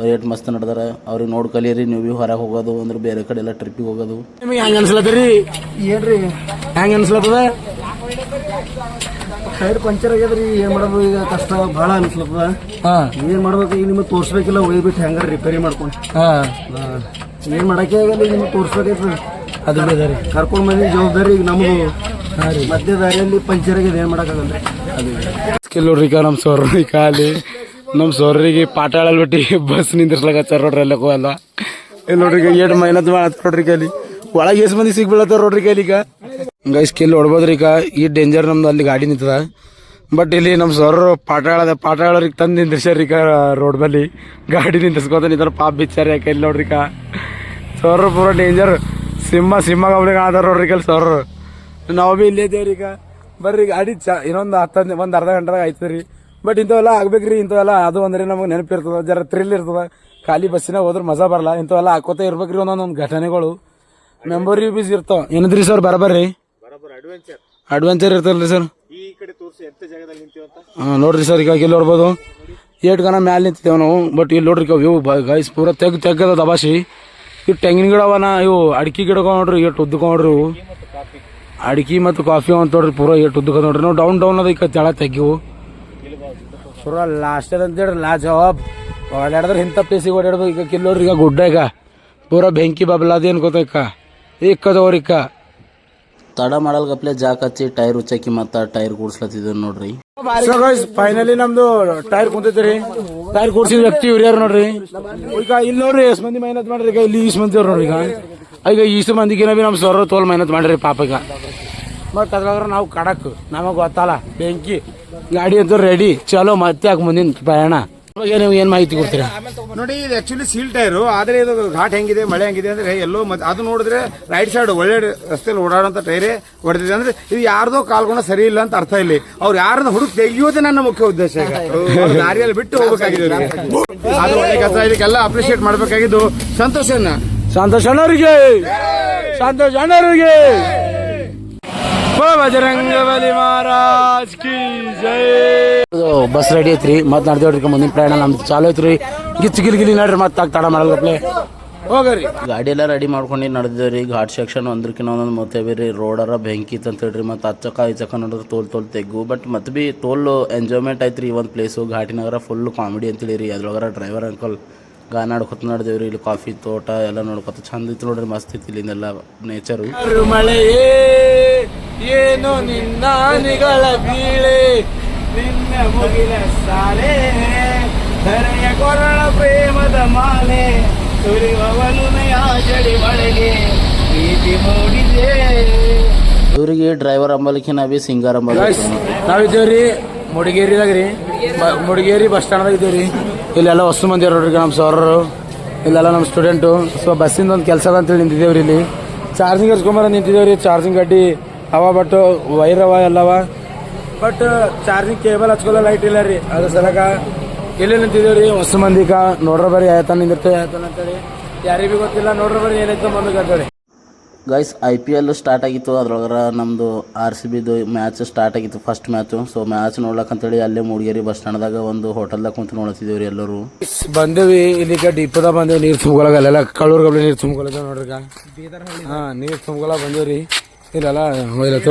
ರೇಟ್ ಮಸ್ತ್ ನಡೆದಾರ ಅವ್ರಿಗೆ ನೋಡಿ ಕಲೀರಿ ನೀವು ಭೀ ಹೊರಗೆ ಹೋಗೋದು ಅಂದ್ರೆ ಬೇರೆ ಕಡೆ ಎಲ್ಲ ಟ್ರಿಪ್ಪಿಗೆ ಹೋಗೋದು ನಿಮಗೆ ಹೆಂಗೆ ಅನ್ಸ್ಲತ್ತರಿ ಏನ್ರಿ ಹೆಂಗೆ ಅನ್ಸ್ಲತ್ತದ ಟೈರ್ ಪಂಚರ್ ಆಗ್ಯದ್ರಿ ಏನ್ ಮಾಡೋದು ಈಗ ಕಷ್ಟ ಬಹಳ ಅನ್ಸ್ಲತ್ತದ ಏನ್ ಮಾಡ್ಬೇಕು ಈಗ ನಿಮಗೆ ತೋರ್ಸ್ಬೇಕಿಲ್ಲ ಒಯ್ಬಿಟ್ಟು ಹೆಂಗಾರ ರಿಪೇರಿ ಮಾಡ್ಕೊಂಡು ಏನ್ ಮಾಡಕ್ಕೆ ಆಗಲ್ಲ ನಿಮ್ಗೆ ತೋರ್ಸ್ಬೇಕೈತಿ ಅದು ಬೇರೆ ಕರ್ಕೊಂಡ್ ಬಂದಿ ಜವಾಬ್ದಾರಿ ಈಗ ನಮ್ದು ಮಧ್ಯ ದಾರಿಯಲ್ಲಿ ಪಂಚರ್ ಆಗ್ಯದ ಏನ್ ಮಾಡಕ್ಕಾಗಲ್ರಿ ಸ್ಕಿಲ್ ನೋಡ್ರಿ ಈಗ ನಮ್ಮ ಸೋರ್ರಿಕ ಅಲ್ಲಿ ನಮ್ಮ ಸೋರ್ರಿಗೆ ಪಾಠ ಹೇಳಲ್ಬಿಟ್ಟು ಬಸ್ ನಿಂದಿರ್ಸ್ಲಾಕತ್ತಾರ ನೋಡ್ರಿ ಎಲ್ಲ ಹೋಗಲ್ಲ ಇಲ್ಲಿ ನೋಡ್ರಿ ಈಗ ಏಟ್ ಮೈನತ್ ನೋಡ್ರಿ ಅಲ್ಲಿ ಒಳಗೆ ಎಷ್ಟು ಮಂದಿ ಸಿಗ್ಬೀಳತ್ತಾರ ನೋಡ್ರಿ ಈಗ ಈಗ ಸ್ಕಿಲ್ ನೋಡ್ಬೋದ್ರಿ ಈಗ ಈ ಡೇಂಜರ್ ನಮ್ದು ಅಲ್ಲಿ ಗಾಡಿ ನಿಂತದ ಬಟ್ ಇಲ್ಲಿ ನಮ್ಮ ಸರ್ ಪಾಠ ಹೇಳೋರಿಗೆ ತಂದು ನಿಂದಿರ್ಸ್ಯಾರ ಈಗ ರೋಡ್ ಬಲ್ಲಿ ಗಾಡಿ ನಿಂದಿರ್ಸ್ಕೊತ ನಿಂತಾರ ಪಾಪ ಬಿಚ್ಚಾರ ಯಾಕೆ ಇಲ್ಲಿ ನೋಡ್ರಿ ಈಗ ಸರ್ ಪೂರ ಡೇಂಜರ್ ಸಿಂಹ ಗಮನಿಗೆ ಆಧಾರ ನೋಡ್ರಿ ಕಲ್ ಸರ್ ನಾವು ಭೀ ಇಲ್ಲೇ ಇದ್ದೇವ್ರಿ ಈಗ ಬರ್ರಿ ಗಾಡಿ ಇನ್ನೊಂದು ಒಂದು ಅರ್ಧ ಗಂಟೆದಾಗ ಆಯ್ತದ್ರಿ ಬಟ್ ಇಂಥವೆಲ್ಲ ಆಗ್ಬೇಕ್ರಿ ಇಂಥವೆಲ್ಲ ಅದು ಅಂದ್ರೆ ನಮಗೆ ನೆನಪಿರ್ತದ ಜರ ಥ್ರಿಲ್ ಇರ್ತದ ಖಾಲಿ ಬಸ್ಸಿನಾಗ ಹೋದ್ರೆ ಮಜಾ ಬರಲ್ಲ ಇಂಥವೆಲ್ಲ ಹಾಕೋತ ಇರ್ಬೇಕ್ರಿ ಒಂದೊಂದು ಘಟನೆಗಳು ಮೆಮೊರಿ ಬೀಸ್ ಇರ್ತಾವ ಏನದ್ರಿ ಸರ್ ಬರಬರ್ರಿ ಅಡ್ವೆಂಚರ್ ಇರ್ತಲ್ರಿ ಸರ್ ನೋಡ್ರಿ ಸರ್ ಈಗ ಇಲ್ಲಿ ನೋಡ್ಬೋದು 8 ಗನ ಮ್ಯಾಲೆ ನಿಂತಿದ್ದೇವೆ ನಾವು ಬಟ್ ಇಲ್ಲಿ ನೋಡ್ರಿ ವ್ಯೂ ಗೈಸ್ ಪೂರ ತೆಗ್ಗದ ದಬಾಸಿ ಇವು ತೆಂಗಿನ ಗಿಡವನ ಇವು ಅಡಿಕೆ ಗಿಡ ನೋಡ್ರಿ ಎಷ್ಟು ಉದ್ದಕ ನೋಡ್ರಿ ಇವು ಅಡಿಕೆ ಮತ್ತು ಕಾಫಿ ಅಂತ ನೋಡ್ರಿ ಪೂರ ಎಷ್ಟು ಉದ್ದಕ ನೋಡ್ರಿ ನಾವು ಡೌನ್ ಅದ ಈಗ ತೆಳ ತೆಗಿವು ಪೂರ ಲಾಸ್ಟ್ ಅಂತೇಳಿ ಲಾಜವಾಬ್ ಓಡಾಡಿದ್ರೆ ಇಂಥ ಪ್ಲೇಸಿಗೆ ಓಡಾಡ್ಬೇಕು ಈಗ ಕಿಲ್ಲೋಡ್ರಿ ಈಗ ಗುಡ್ಡ ಈಗ ಪೂರ ಬೆಂಕಿ ಬಬ್ಲಾದಿ ಅನ್ಕೋತ ಇಕ್ಕದವ್ರಿಕ್ಕ ತಡ ಮಾಡಲ್ಗಪ್ಲೆ ಜಾಕ್ ಹಚ್ಚಿ ಟೈರ್ ಉಚ್ಚಾಕಿ ಮತ್ತು ಟೈರ್ ಕೂಡ್ಸ್ಲತ್ತಿದ್ದ ನೋಡ್ರಿ ಫೈನಲಿ ನಮ್ದು ಟೈರ್ ಕುಂತೈತ್ರಿ ಟೈರ್ ಕೂಡ್ಸಿದ ವ್ಯಕ್ತಿ ಇವ್ರು ಯಾರು ನೋಡ್ರಿ ಈಗ ಇಲ್ಲಿ ನೋಡ್ರಿ ಎಷ್ಟು ಮಂದಿ ಮೈನತ್ ಮಾಡ್ರಿ ಈಗ ಇಲ್ಲಿ ಈಸ್ ಮಂದಿ ಅವ್ರು ನೋಡ್ರಿ ಈಗ ಈಸು ಮಂದಿಗಿನ ಭೀ ನಮ್ಮ ಸರ್ ತೋಲ್ ಮೈನತ್ ಮಾಡ್ರಿ ಪಾಪ ಈಗ ಮತ್ತು ಅದ್ರಾಗ ನಾವು ಕಡಕ್ ನಮಗೆ ಗೊತ್ತಲ್ಲ ಬೆಂಕಿ ಗಾಡಿ ಅಂತೂ ರೆಡಿ ಚಲೋ ಮತ್ತೆ ಯಾಕೆ ಮುಂದಿನ ಪ್ರಯಾಣ ನೀವು ಏನ್ ಮಾಹಿತಿ ಕೊಡ್ತೀರಾ? ನೋಡಿ ಇದು ಆಕ್ಚುಲಿ ಸೀಲ್ ಟೈರು ಆದ್ರೆ ಇದು ಘಾಟ್ ಹೆಂಗಿದೆ ಮಳೆ ಹೆಂಗಿದೆ ಅಂದ್ರೆ ಎಲ್ಲೋ ಅದು ನೋಡಿದ್ರೆ ರೈಟ್ ಸೈಡ್ ಒಳ್ಳೆ ರಸ್ತೆಯಲ್ಲಿ ಓಡಾಡೋಂತ ಟೈರೇ ಹೊಡೆದಿದೆ ಅಂದ್ರೆ ಇದು ಯಾರ್ದೋ ಕಾಲ್ಗುಣ ಸರಿ ಇಲ್ಲ ಅಂತ ಅರ್ಥ ಇಲ್ಲಿ ಅವ್ರು ಯಾರನ್ನ ಹುಡುಕ್ ತೆಗಿಯೋದೇ ನನ್ನ ಮುಖ್ಯ ಉದ್ದೇಶ ಈಗ ದಾರಿಯಲ್ಲಿ ಬಿಟ್ಟು ಹೋಗ್ಬೇಕಾಗಿದೆ ಅದು ಒಳ್ಳೆ ಕೆಲಸ ಇದಕ್ಕೆಲ್ಲ ಅಪ್ರಿಶಿಯೇಟ್ ಮಾಡ್ಬೇಕಾಗಿದ್ದು ಸಂತೋಷ ಅಣ್ಣವರಿಗೆ ಬಜರಂಗಬಲಿ ಮಹಾರಾಜ್ ಕಿ ಜೈ. ಬಸ್ ರೆಡಿ ಐತ್ರಿ ಮತ್ ನಡೆದೇವ್ರಿ ಮುಂದಿನ ಪ್ರಯಾಣ ನಮ್ದು ಚಾಲು ಐತ್ರಿ ಗಿಲಿ ನೋಡ್ರಿ ಮತ್ತೆ ತಡ ಮಾಡಲ್ಗಪ್ಲೆ ಹೋಗ್ರಿ ಗಾಡಿ ಎಲ್ಲ ರೆಡಿ ಮಾಡ್ಕೊಂಡು ನಡೆದೇವ್ರಿ ಘಾಟ್ ಸೆಕ್ಷನ್ ಒಂದ್ರಕಿನ್ನ ಒಂದೊಂದು ಮೊತ್ತೇವಿ ರೋಡರ ಬೆಂಕಿ ಅಂತ ಹೇಳ್ರಿ ಮತ್ತು ಹಚ್ಚಕ ಈಚಕ ನೋಡಿದ್ರೆ ತೋಲ್ ತೆಗ್ಗು ಬಟ್ ಮತ್ತೆ ಭೀ ತೋಲ್ ಎಂಜಾಯ್ಮೆಂಟ್ ಐತ್ರಿ ಈ ಒಂದು ಪ್ಲೇಸು ಘಾಟಿನಗರ ಫುಲ್ ಕಾಮಿಡಿ ಅಂತೇಳಿ ರೀ ಅದ್ರೊಳಗರ ಡ್ರೈವರ್ ಅಂಕಲ್ ಗಾನ ಆಡ್ಕೊತ ನಡೆದೇವ್ರಿ. ಇಲ್ಲಿ ಕಾಫಿ ತೋಟ ಎಲ್ಲ ನೋಡ್ಕೊತ ಚಂದ ಇತ್ತು ನೋಡ್ರಿ, ಮಸ್ತ್ ಇತ್ತು ಇಲ್ಲಿಂದೆಲ್ಲ ನೇಚರು. ಮಳೆಯೇ ಏನು ನಿನ್ನ ನಿಗಳ ಬೀಳೆ, ನಿನ್ನ ಮುಗಿಲ ಸಾಲೆ, ಧರೆಯ ಕೊರಳ ಪ್ರೇಮದ ಮಾಲೆ, ಸುರಿವವನು ಜಡಿ ಒಳಗೆ ಪ್ರೀತಿ ಮೂಡಿದೆ. ಇವರಿಗೆ ಡ್ರೈವರ್ ಅಂಬಲಿಕ್ಕೆ ನಾವೇ ಸಿಂಗಾರ್ ಅಂಬಲಿಕ್ಕೆ. ನಾವಿದ್ದೇವ್ರಿ ಮುಡಿಗೇರಿದಾಗ ರೀ, ಮುಡಿಗೇರಿ ಬಸ್ ಸ್ಟ್ಯಾಂಡ್ದಾಗ ಇದ್ದೇವ್ರಿ. ಇಲ್ಲೆಲ್ಲ ಹೊಸ ಮಂದಿ ನೋಡ್ರಿ, ನಮ್ಮ ಸೌರರು ಇಲ್ಲೆಲ್ಲ ನಮ್ಮ ಸ್ಟೂಡೆಂಟು. ಸೊ ಬಸ್ಸಿಂದ ಒಂದು ಕೆಲಸ ಅದ ಅಂತೇಳಿ ನಿಂತಿದ್ದೇವ್ರಿ. ಇಲ್ಲಿ ಚಾರ್ಜಿಂಗ್ ಹಚ್ಕೊಂಬರ ನಿಂತಿದ್ದೇವ್ರಿ. ಚಾರ್ಜಿಂಗ್ ಗಡ್ಡಿ ಅವ, ಬಟ್ ವೈರ್ ಅವ ಎಲ್ಲವ, ಬಟ್ ಚಾರ್ಜಿಂಗ್ ಕೇಬಲ್ ಹಚ್ಕೊಲ್ಲ, ಲೈಟ್ ಇಲ್ಲ ರೀ. ಅದ್ರ ಸಲಕ ಇಲ್ಲಿ ನಿಂತಿದ್ದೇವ್ರಿ ಹೊಸ ಮಂದಿಕ. ನೋಡ್ರ ಬರೀ ಆಯ್ತಾನ ನಿಂದಿರ್ತೇವೆ ಆಯ್ತಾನ ಅಂತೇಳಿ, ಯಾರಿಗೂ ಗೊತ್ತಿಲ್ಲ. ನೋಡ್ರ ಬರೀ ಏನೈತೆ ಮುಂದಕ್ಕೆ ಅಂತೇಳಿ. ಗೈಸ್ IPL ಸ್ಟಾರ್ಟ್ ಆಗಿತ್ತು. ಅದ್ರೊಳಗೆ ನಮ್ಮದು RCBದು ಮ್ಯಾಚ್ ಸ್ಟಾರ್ಟ್ ಆಗಿತ್ತು, ಫಸ್ಟ್ ಮ್ಯಾಚು. ಸೊ ಮ್ಯಾಚ್ ನೋಡ್ಲಕ್ಕಂತೇಳಿ ಅಲ್ಲೇ ಮೂಡಿಗೇರಿ ಬಸ್ ಸ್ಟ್ಯಾಂಡ್ದಾಗ ಒಂದು ಹೋಟೆಲ್ದಾಗ ಕುಂತು ನೋಡ್ತಿದ್ದೇವ್ರಿ ಎಲ್ಲರೂ. ಬಂದೇವಿ ಇಲ್ಲಿಗ ಡಿಪ್ಪದಾಗ ಬಂದೇವಿ. ನೀರು ತುಂಬ್ಕೊಳಗ ಅಲ್ಲೆಲ್ಲ ಕಳ್ಳೂರ್ ಗಬ್ಲಿ ನೀರು ತುಂಬ್ಕೊಳಗ ನೋಡ್ರಿ. ಹಾ ನೀರು ತುಂಬ್ಕೊಳಗ ಬಂದೇವ್ರಿ. ಇಲ್ಲೆಲ್ಲ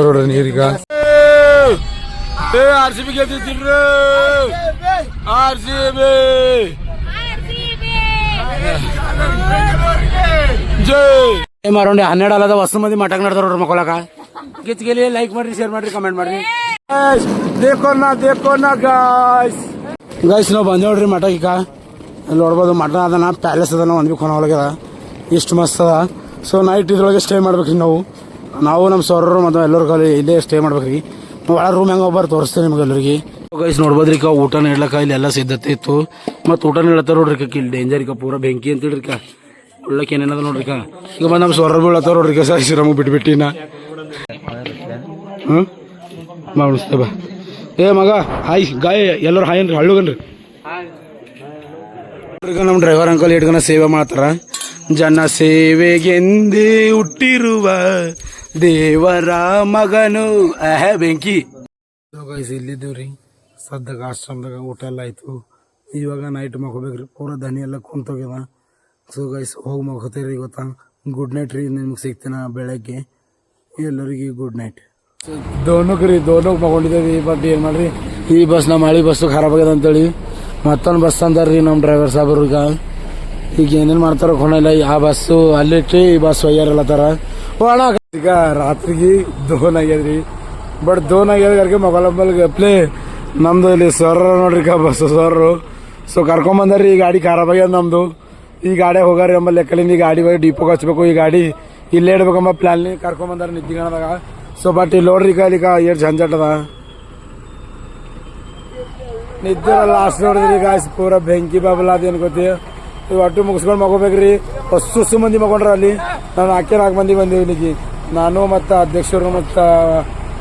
ನೋಡ್ರಿ ನೀರೀಗ. RCB ಗೆದ್ದಿದ್ರಿ, RCB ಜೈ ಮಾರೋಂಡಿ. 12 ಅಲ್ಲದ ಹೊಸ ಮಂದಿ ಮಠಕ್ ನಡ್ದಾರ ನೋಡ್ರಿ ಮಕ್ಕಳಕ. ಗಿಚ್ಗೆಲಿ ಲೈಕ್ ಮಾಡ್ರಿ, ಶೇರ್ ಮಾಡ್ರಿ, ಕಮೆಂಟ್ ಮಾಡ್ರಿ. ದೇಖೋ ನಾ ಗಾಯ್ಸ್ ನಾವು ಬಂದ್ ನೋಡ್ರಿ ಮಠಕ್. ಈಗ ಇಲ್ಲಿ ನೋಡ್ಬೋದು ಮಠ ಅದನ, ಪ್ಯಾಲೇಸ್ ಅದನ, ಒಂದ್ ಬಿ ಕೊನ ಒಳಗದ, ಇಷ್ಟು ಮಸ್ತ್ ಅದ. ಸೊ ನೈಟ್ ಇದ್ರೊಳಗೆ ಸ್ಟೇ ಮಾಡ್ಬೇಕ್ರಿ ನಾವು ನಮ್ಮ ಸೌರರು ಮತ್ತು ಎಲ್ಲರೂ ಕಲಿ ಇಲ್ಲೇ ಸ್ಟೇ ಮಾಡ್ಬೇಕ್ರಿ. ಒಳ ರೂಮ್ ಹೆಂಗ ಒಬ್ಬರು ತೋರಿಸ್ತೇನೆ ನಿಮ್ಗೆ ಎಲ್ಲರಿಗೆ. ಗೈಸ್ ನೋಡ್ಬೋದ್ರಿ ಈಗ ಊಟ ನೀಡ್ಲಕ್ಕ ಇಲ್ಲಿ ಎಲ್ಲ ಸಿದ್ಧತೆ ಇತ್ತು. ಮತ್ತು ಊಟ ನೀಡತ್ತಾರ ನೋಡ್ರಿ. ಇಲ್ಲಿ ಡೇಂಜರ್ ಈಗ ಪೂರ ಬೆಂಕಿ ಅಂತ ಹೇಳ್ರಿ. ಒಳ್ಳಕ್ಕೆ ಏನೇನದ ನೋಡ್ರಿ. ಈಗ ಬಂದು ನಮ್ಮ ಸೌರ ಬೀಳತ್ತಾರ ನೋಡ್ರಿ. ಸರ್ ಶ್ರಮ ಬಿಟ್ಬಿಟ್ಟಿನ ಮಾಡಿಸ್ತೇ ಬಾ. ಏ ಮಗ ಹಾಯ್ ಗಾಯ ಎಲ್ಲರೂ ಹಾಯ್ ಅನ್ರಿ, ಹಳ್ಳುಗನ್ರಿ. ಈಗ ನಮ್ಮ ಡ್ರೈವರ್ ಅಂಕಲ್ ಇಟ್ಕನ ಸೇವೆ ಮಾಡ್ತಾರ. ಜನ ಸೇವೆಗೆಂದೇ ಹುಟ್ಟಿರುವ ದೇವರ ಮಗನು ಬೆಂಕಿ. ಗೈಸ್ ಇಲ್ಲಿದ್ದೀವ್ರಿ ಸದ್ದಾಗ ಆಶ್ರಮದಾಗ. ಊಟ ಎಲ್ಲ ಆಯ್ತು. ಇವಾಗ ನೈಟ್ ಮಕ್ಕೋಬೇಕ್ರಿ. ಪೂರ ದನಿ ಎಲ್ಲ ಕುಂತೋಗ್ಯದ. ಸೊ ಗೈಸ್ ಹೋಗಿ ಮಕ್ಕೋತೀರಿ. ಗೊತ್ತಾ, ಗುಡ್ ನೈಟ್ ರೀ. ನಿಮ್ಗೆ ಸಿಗ್ತೀನ ಬೆಳಗ್ಗೆ. ಎಲ್ಲರಿಗೆ ಗುಡ್ ನೈಟ್. ದೋನಕ್ಕೆ ಮಕೊಂಡಿದ್ದೇವೆ. ಬಟ್ ಏನು ಮಾಡ್ರಿ, ಈ ಬಸ್ ನಮ್ಮ ಹಳಿ ಬಸ್ಸು ಖರಾಬ್ ಆಗ್ಯದ ಅಂತೇಳಿ ಮತ್ತೊಂದು ಬಸ್ ಅಂದಾರ್ರಿ ನಮ್ಮ ಡ್ರೈವರ್ ಸಾಹೇಬ್ರು. ಈಗ ಏನೇನು ಮಾಡ್ತಾರೋ ಕೊನೆಲ್ಲ. ಆ ಬಸ್ಸು ಅಲ್ಲಿಟ್ಟು ಈ ಬಸ್ ಒಯ್ಯಾರಲ್ಲತ್ತಾರ. ಒಣ ಈಗ ರಾತ್ರಿಗೆ ದೋನ್ ಆಗ್ಯದ್ರಿ. ಬಟ್ ದೋನ್ ಆಗ್ಯದ ಮೊಬೈಲ್ ಪ್ಲೇ ನಮ್ದು ಇಲ್ಲಿ ಸರ್ ನೋಡ್ರಿ ಬಸ್ ಸರ್. ಸೊ ಕರ್ಕೊಂಬಂದಾರ್ರಿ. ಈ ಗಾಡಿ ಖರಾಬ್ ಆಗ್ಯದ ನಮ್ದು. ಈ ಗಾಡಿ ಹೋಗಾರಿ ಎಂಬ ಲೆಕ್ಕಲಿಂದ ಈ ಗಾಡಿ ಹೋಗಿ ಡಿಪೋಗೆ ಹಚ್ಬೇಕು. ಈ ಗಾಡಿ ಇಲ್ಲೇ ಇಡ್ಬೇಕಂಬ ಪ್ಲಾನ್ ಕರ್ಕೊಂಬಂದಾರ ನಿದ್ದಿಗಣದಾಗ. ಸೊ ಬಟ್ ಇಲ್ಲಿ ನೋಡ್ರಿ ಈಗ ಎಷ್ಟು ಝಂಜಟ್ ಅದ. ನಿದ್ದೆ ಲಾಸ್ಟ್ ನೋಡಿದ್ರಿ ಈಗ ಪೂರ ಬೆಂಕಿ ಬಾಬಲ ಅದೇನು ಗೊತ್ತಿ. ಒಟ್ಟು ಮುಗಿಸ್ಕೊಂಡು ಮಗೋಬೇಕ್ರಿ. ಹೊಸ ಮಂದಿ ಮಗೊಂಡ್ರ ಅಲ್ಲಿ. ನಾನು 4 ಮಂದಿ ಬಂದೀವಿ ಇಲ್ಲಿಗೆ. ನಾನು ಮತ್ತು ಅಧ್ಯಕ್ಷರು ಮತ್ತು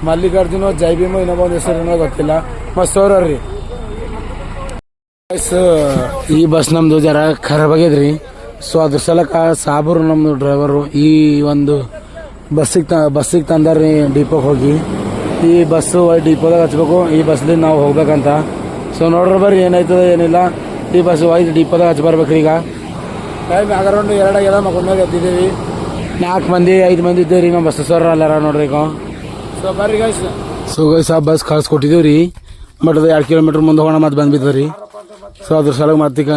ಮಲ್ಲಿಕಾರ್ಜುನ, ಜೈ ಭೀಮ, ಇನ್ನೊಬ್ಬ ಹೆಸರು ಗೊತ್ತಿಲ್ಲ, ಮತ್ತು ಸೌರವ್ರಿ. ಈ ಬಸ್ ನಮ್ದು ಜರ ಖರಾಬ್ ಆಗ್ಯದ್ರಿ. ಸೊ ಅದ್ರ ಸಲಕ ಸಾಬರು ನಮ್ದು ಡ್ರೈವರು ಈ ಒಂದು ಬಸ್ಸಿಗೆ ತಂದಾರ್ರಿ ಡಿಪೋಗೆ ಹೋಗಿ. ಈ ಬಸ್ಸು ಡಿಪೋದಾಗ ಹಚ್ಬೇಕು. ಈ ಬಸ್ಲಿ ನಾವು ಹೋಗ್ಬೇಕಂತ. ಸೊ ನೋಡ್ರಿ ಬರ್ರಿ ಏನಾಯ್ತದ ಏನಿಲ್ಲ. ಈ ಬಸ್ ಒಯ್ದು ಡಿಪೋದಾಗ ಹಚ್ಚಿ ಬರ್ಬೇಕ್ರಿ. ಈಗ ಟೈಮ್ ಅರೌಂಡ್ 2 ಆಗ್ಯದ. ಮಕ್ಕೊಂಡಾಗ ಎದ್ದಿದ್ದೀವಿ. 4 ಮಂದಿ 5 ಮಂದಿ ಇದ್ದೇವ್ರಿ. ನಮ್ಮ ಬಸ್ ಸರ್ ಅಲ್ಲಾರ ನೋಡ್ರಿ ಈಗ. ಸೊ ಬರ್ರಿ ಗೈಸ್. ಸೊ ಗೈಸ್ ಆ ಬಸ್ ಕಳ್ಸಿಕೊಟ್ಟಿದ್ದೀವಿ ರೀ. ಬಟ್ ಅದು 2 ಕಿಲೋಮೀಟರ್ ಮುಂದೆ ಹೋಗೋಣ ಮತ್ತೆ ಬಂದ್ಬಿದ್ದರಿ. ಸೊ ಅದ್ರ ಸಲಗ ಮತ್ತೀಗ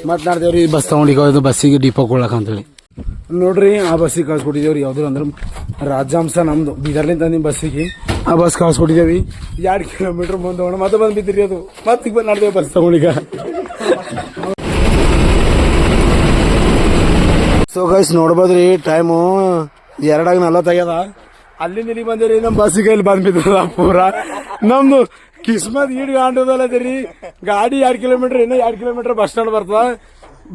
ಮಾತನಾಡ್ದೇವ್ರಿ. ಬಸ್ ತಗೊಂಡಿದ್ದು ಬಸ್ಸಿಗೆ ಡಿಪೋ ಕೊಡ್ಲಕ್ಕ ಅಂತೇಳಿ ನೋಡ್ರಿ. ಆ ಬಸ್ಸಿಗೆ ಕಳ್ಸಿಕೊಟ್ಟಿದ್ದೇವ್ರಿ. ಯಾವ್ದು ಅಂದ್ರೆ ರಾಜಹಂಸ ನಮ್ದು ಬೀದರ್ಲಿಂದ ತಂದಿ ಬಸ್ಸಿಗೆ. ಆ ಬಸ್ ಕಳ್ಸಿಕೊಟ್ಟಿದ್ದೇವಿ. 2 ಕಿಲೋಮೀಟರ್ ಮುಂದೆ ಹೋಗೋಣ ಮತ್ತೆ ಬಂದ್ಬಿದ್ರಿ. ಅದು ಮತ್ತೆ ಬಂದು ನಾಡ್ದೇವು ಬಸ್ ತಗೊಂಡೀಗ. ಸೊ ಗೈಸ್ ನೋಡ್ಬೋದ್ರಿ ಟೈಮು 2:40 ಆಗ್ಯದ. ಅಲ್ಲಿಂದ ಇಲ್ಲಿ ಬಂದಿರಿ. ನಮ್ಮ ಬಸ್ಸಿಗೆ ಇಲ್ಲಿ ಬಂದ್ಬಿದ್ರದ ಪೂರ. ನಮ್ದು ಕಿಸ್ಮತ್ ಈಡ್ ಗಾಂಡದಲ್ಲದ್ರಿ. ಗಾಡಿ 2 ಕಿಲೋಮೀಟರ್, ಇನ್ನೂ 2 ಕಿಲೋಮೀಟರ್ ಬಸ್ ಸ್ಟ್ಯಾಂಡ್ ಬರ್ತದ.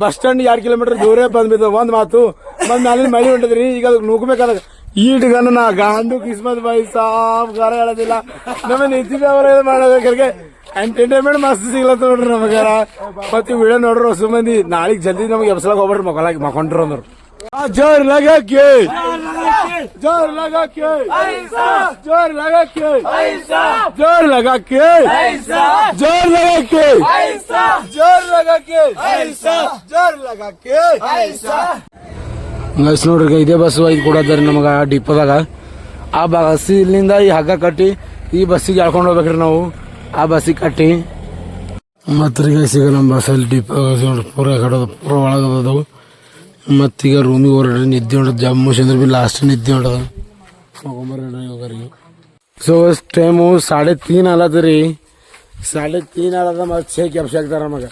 ಬಸ್ ಸ್ಟ್ಯಾಂಡ್ 2 ಕಿಲೋಮೀಟರ್ ದೂರ ಬಂದ್ಬಿದ್ದ. ಒಂದ್ ಮಾತು ಬಂದ್ ಅಲ್ಲಿಂದ ಮಳಿ ಹೊಂಟದ್ರಿ. ಈಗ ಅದಕ್ಕೆ ನುಗ್ಬೇಕಾದ ಈಟ್ಗನ ನಾ ಗಾಂಡು ಕಿಸ್ಮತ್ ಬೈ ಸಾಫ್ ಗಾರ ಹೇಳೋದಿಲ್ಲ. ನಮ್ಮ ನಿಂತಿದ್ದ ಅವರ ಮಾಡೋದಕ್ಕೆ ಎಂಟರ್ಟೈನ್ಮೆಂಟ್ ಮಸ್ತ್ ಸಿಗ್ಲತ್ತ ನೋಡ್ರಿ ನಮಗಾರ. ಮತ್ತೆ ವಿಡಿಯೋ ನೋಡ್ರಿ ಹೊಸ ಮಂದಿ. ನಾಳೆಗೆ ಜಲ್ದಿ ನಮಗೆ ಎಬ್ಸಲಾಗ ಹೋಗ್ಬಿಡ್ರಿ ಮಕ್ಕೊಂಡ್ರು ಅಂದ್ರು. जोर लगा के जोर लगा के जोर लगा के जोर लगा के जोर लगा के जोर लगा के जोर लगा के ಗೈಸ್ ನೋಡ್ರಿ ಇದೇ ಬಸ್ ಒಯ್ದು ಕೊಡೋದ್ರಿ ನಮಗ ಡಿಪೋದಾಗ. ಆ ಬಸ್ ಇಲ್ಲಿಂದ ಈ ಹಗ್ಗ ಕಟ್ಟಿ ಈ ಬಸ್ಸಿಗೆ ಎಳ್ಕೊಂಡು ಹೋಗ್ಬೇಕ್ರಿ ನಾವು. ಆ ಬಸ್ಸಿಗೆ ಕಟ್ಟಿ ಮತ್ತು ಈಗ ಸಿಗ ನಮ್ಮ ಬಸ್ಸಲ್ಲಿ ಡಿಪ್ ಪೂರ ಕಡೋದು ಪೂರ ಒಳಗದವು. ಮತ್ತೀಗ ರೂಮಿಗೆ ಹೊರಡ್ರಿ, ನಿದ್ದೆ ಹೊಂಟದ ಜಮ್ಮು ಚಂದ್ರ ಬಿ ಲಾಸ್ಟ್ ನಿದ್ದೆ ಹೊಂಟದ ಹೋಗ್ಬರ್ರಿ ಹೋಗರಿಗೆ. ಸೊ ಟೈಮು 3:30 ಆಲದ ರೀ, 3:30 ಆಲದ. ಮತ್ತು ಶೇಕ್ ಎಪ್ಸಿ ಹಾಕ್ತಾರೆ ನಮಗೆ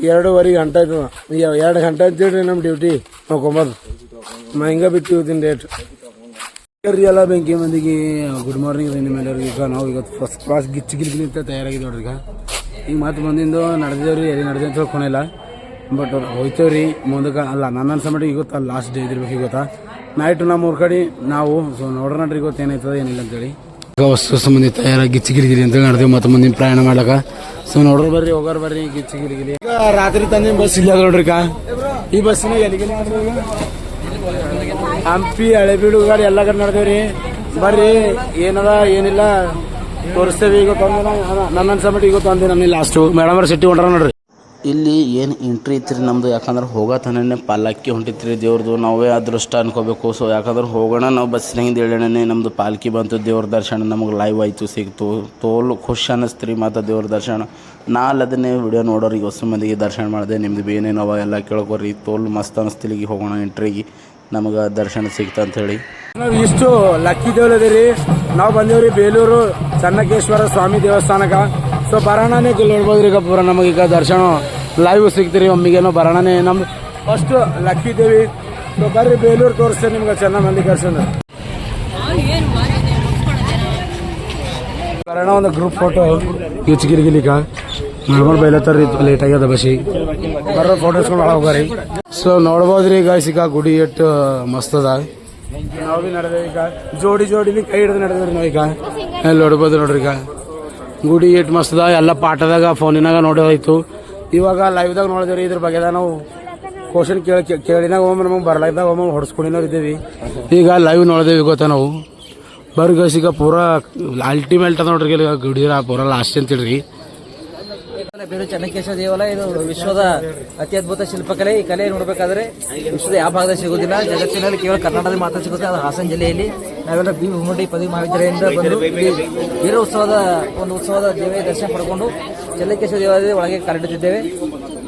2:15 ಗಂಟೆ ಆಯ್ತದ. 2 ಗಂಟೆ ಅಂತೇಳ್ರಿ ನಮ್ಮ ಡ್ಯೂಟಿ ಹೋಗ್ಕೊಂಬದು. ಹಿಂಗೆ ಬಿಟ್ಟಿರ್ತೀನಿ ಡೇಟ್ ರೀ. ಎಲ್ಲ ಬೆಂಕಿ ಮಂದಿಗೆ ಗುಡ್ ಮಾರ್ನಿಂಗ್ ರೀ ನಿಮ್ಮೆಲ್ಲರಿಗೆ. ಈಗ ನಾವು ಈಗ ಫಸ್ಟ್ ಕ್ಲಾಸ್ ಗಿಚ್ಚಗಿಲ್ಗಿಂತ ತಯಾರಾಗಿದ್ದು ನೋಡ್ರಿ. ಈಗ ಮತ್ತೆ ಮುಂದಿಂದು ನಡೆದೇವ್ರಿ, ಎಲ್ಲಿ ನಡೆದೆ ಅಂತ ಹೇಳ್ಕೊಳಿಲ್ಲ. ಬಟ್ ಹೋಯ್ತೇವ್ರಿ ಮುಂದಕ್ಕೆ. ಅಲ್ಲ ನನ್ನ ಅನ್ಸಮಟ್ಟಿಗೆ ಈಗ ಗೊತ್ತಾ ಲಾಸ್ಟ್ ಡೇ ಇದಿರ್ಬೇಕು ಗೊತ್ತಾ. ನೈಟ್ ನಮ್ಮ ಊರ ಕಡೆ ನಾವು ಸೊ ನೋಡ್ರಿ ನಡ್ರಿ ಗೊತ್ತು ಏನಾಯ್ತದ ಏನಿಲ್ಲ ಅಂತೇಳಿ. ಈಗ ವಸ್ತು ಸಂಬಂಧಿ ತಯಾರಾಗಿ ಗಿಚ್ಚಿಗಿಲಿಗಿರಿ ಅಂತ ನಡೆದೇವು ಮತ್ತೆ ಮುಂದಿನ ಪ್ರಯಾಣ ಮಾಡ್ಲಕ್ಕ. ಸೊ ನೋಡ್ರಿ ಬರ್ರಿ ಹೋಗಾರ ಬರ್ರಿ ಗಿಚ್ಚಿಗಿಲಿಗಿರಿ. ಈಗ ರಾತ್ರಿ ತಂದಿನ ಬಸ್ ಇಲ್ಲ ನೋಡ್ರಿ. ಈ ಬಸ್ಸಿನ ಎಲ್ಲಿಗೆ ಹಂಪಿ ಹಳೆಬೀಡು ಗಾಡಿ ಎಲ್ಲ ಕಡೆ ನಡೆದೇವ್ರಿ. ಬರ್ರಿ ಏನದ ಏನಿಲ್ಲ ತೋರಿಸ್ತೇವೆ. ಈಗ ತಂದೆ ನನ್ನ ಅನ್ಸಮಟ್ಟಿಗೆ ಈಗ ತಂದೆ ನನ್ನ ಲಾಸ್ಟು ಮೇಡಮ್ ಅವ್ರ ಸಿಟ್ಟಿ ಹೊಂಟ್ರ ನೋಡ್ರಿ. ಇಲ್ಲಿ ಏನು ಎಂಟ್ರಿ ಇತ್ತು ನಮ್ಮದು, ಯಾಕಂದ್ರೆ ಹೋಗತನೇ ಪಾಲಕಿ ಹೊಂಟಿತ್ರಿ ದೇವ್ರದ್ದು. ನಾವೇ ಅದೃಷ್ಟ ಅನ್ಕೋಬೇಕು. ಸೊ ಯಾಕಂದ್ರೆ ಹೋಗೋಣ ನಾವು ಬಸ್ನಾಗಿಂದ ಹೇಳೋಣ ನಮ್ಮದು ಪಾಲ್ಕಿ ಬಂತು, ದೇವ್ರ ದರ್ಶನ ನಮಗೆ ಲೈವ್ ಆಯಿತು, ಸಿಕ್ತು. ತೋಲ್ ಖುಷಿ ಅನ್ನಿಸ್ತ್ರಿ. ಮತ್ತು ದೇವ್ರ ದರ್ಶನ ಅದನ್ನೇ ವಿಡಿಯೋ ನೋಡೋರಿಗೆ ಹೊಸ ಮಂದಿಗೆ ದರ್ಶನ ಮಾಡಿದೆ. ನಿಮ್ದು ಭೀ ಏನೇನವ ಎಲ್ಲ ಕೇಳ್ಕೊರಿ. ತೋಲ್ ಮಸ್ತ್ ಅನ್ನಿಸ್ತಿಲ್ಲಿಗೆ ಹೋಗೋಣ ಎಂಟ್ರಿಗೆ, ನಮಗೆ ದರ್ಶನ ಸಿಗ್ತಾ ಅಂಥೇಳಿ. ನಾವು ಇಷ್ಟು ಲಕ್ಕಿ ದೇವಲದಿರಿ. ನಾವು ಬಂದೇವ್ರಿ ಬೇಲೂರು ಚನ್ನಕೇಶ್ವರ ಸ್ವಾಮಿ ದೇವಸ್ಥಾನಕ್ಕೆ. ಸೊ ಬರೋಣನೇ ನೋಡ್ಬೋದ್ರಿ. ಈಗ ಪೂರ ನಮಗೀಗ ದರ್ಶನ ಲೈವ್ ಸಿಗ್ತೀರಿ. ಒಮ್ಮಿಗೇನೋ ಬರೋಣನೇ ನಮ್ದು ಫಸ್ಟ್ ಲಕ್ಕಿ ದೇವಿ. ಸೊ ಬರ್ರಿ ಬೇಲೂರು ತೋರಿಸ್ತೇನೆ ನಿಮ್ಗೆ ಚೆನ್ನ ಮಲ್ಲಿಕಾರ್ಜುನ. ಬರೋಣ ಒಂದು ಗ್ರೂಪ್ ಫೋಟೋ ಗಿಚ್ಗಿಲಿಗಿಲಿಕ ಮಾಡ್ಕೊಂಡು ಬೈಲತ್ತಾರ. ಲೇಟ್ ಆಗ್ಯದ ಬಸ್ಸಿ ಬರೋ ಫೋಟೋಸ್ಕೊಂಡು ಒಳಗೆ ಹೋಗ್ರಿ. ಸೊ ನೋಡ್ಬೋದ್ರಿ ಈಗ ಸಿಕ್ಕ ಗುಡಿ ಎಷ್ಟು ಮಸ್ತ್ ಅದ. ನಾವು ಭೀ ನಡೆದೇವೆ ಈಗ ಜೋಡಿ ಕೈ ಹಿಡಿದು ನಡೆದೇವ್ರಿ ನಾವು. ಈಗ ಅಲ್ಲಿ ನೋಡ್ಬೋದು ನೋಡ್ರಿ. ಈಗ ಗುಡಿ ಎಷ್ಟು ಮಸ್ತ್ ಅದ. ಎಲ್ಲ ಪಾಠದಾಗ ಫೋನಿನಾಗ ನೋಡೋದಾಯ್ತು. ಇವಾಗ ಲೈವ್ದಾಗ ನೋಡಿದೇವ್ರಿ. ಇದ್ರ ಬಗ್ಗೆದಾಗ ನಾವು ಕ್ವಶನ್ ಕೇಳಿನಾಗ ಒಮ್ಮೆ ನಮಗೆ ಬರ್ಲಾಗ್ದಾಗ ಒಮ್ಮೆ ಹೊಡ್ಸ್ಕೊಂಡಿನವ್ರು ಇದ್ದೀವಿ. ಈಗ ಲೈವ್ ನೋಡಿದೇವಿ ಗೊತ್ತಾ ನಾವು. ಬರ್ಗ ಈಗ ಪೂರಾ ಅಲ್ಟಿಮೇಟ್ ಅದ ನೋಡ್ರಿ. ಗುಡಿ ಪೂರಾ ಲಾಸ್ಟ್ ಅಂತೇಳ್ರಿ. ಬೇಲೂರು ಚೆನ್ನಕೇಶ್ವರ ದೇವಾಲಯ ಇದು ವಿಶ್ವದ ಅತಿ ಅದ್ಭುತ ಶಿಲ್ಪಕಲೆ. ಈ ಕಲೆ ನೋಡಬೇಕಾದ್ರೆ ವಿಶ್ವದ ಯಾವ ಭಾಗದಲ್ಲಿ ಸಿಗುವುದಿಲ್ಲ. ಜಗತ್ತಿನಲ್ಲಿ ಕೇವಲ ಕರ್ನಾಟಕದಲ್ಲಿ ಮಾತ್ರ ಸಿಗುತ್ತೆ. ಅದು ಹಾಸನ ಜಿಲ್ಲೆಯಲ್ಲಿ. ನಾವೆಲ್ಲ ಬಿ ಹುಮ್ಮಡಿ ಪದವಿ ಮಹಾವಿದ್ಯಾಲಯದಿಂದ ಬಂದು ವೀರ ಉತ್ಸವದ ದೇವಿಯ ದರ್ಶನ ಪಡ್ಕೊಂಡು ಚೆನ್ನಕೇಶ್ವರ ದೇವಾಲಯದ ಒಳಗೆ ಕಾಲಿಡುತ್ತಿದ್ದೇವೆ.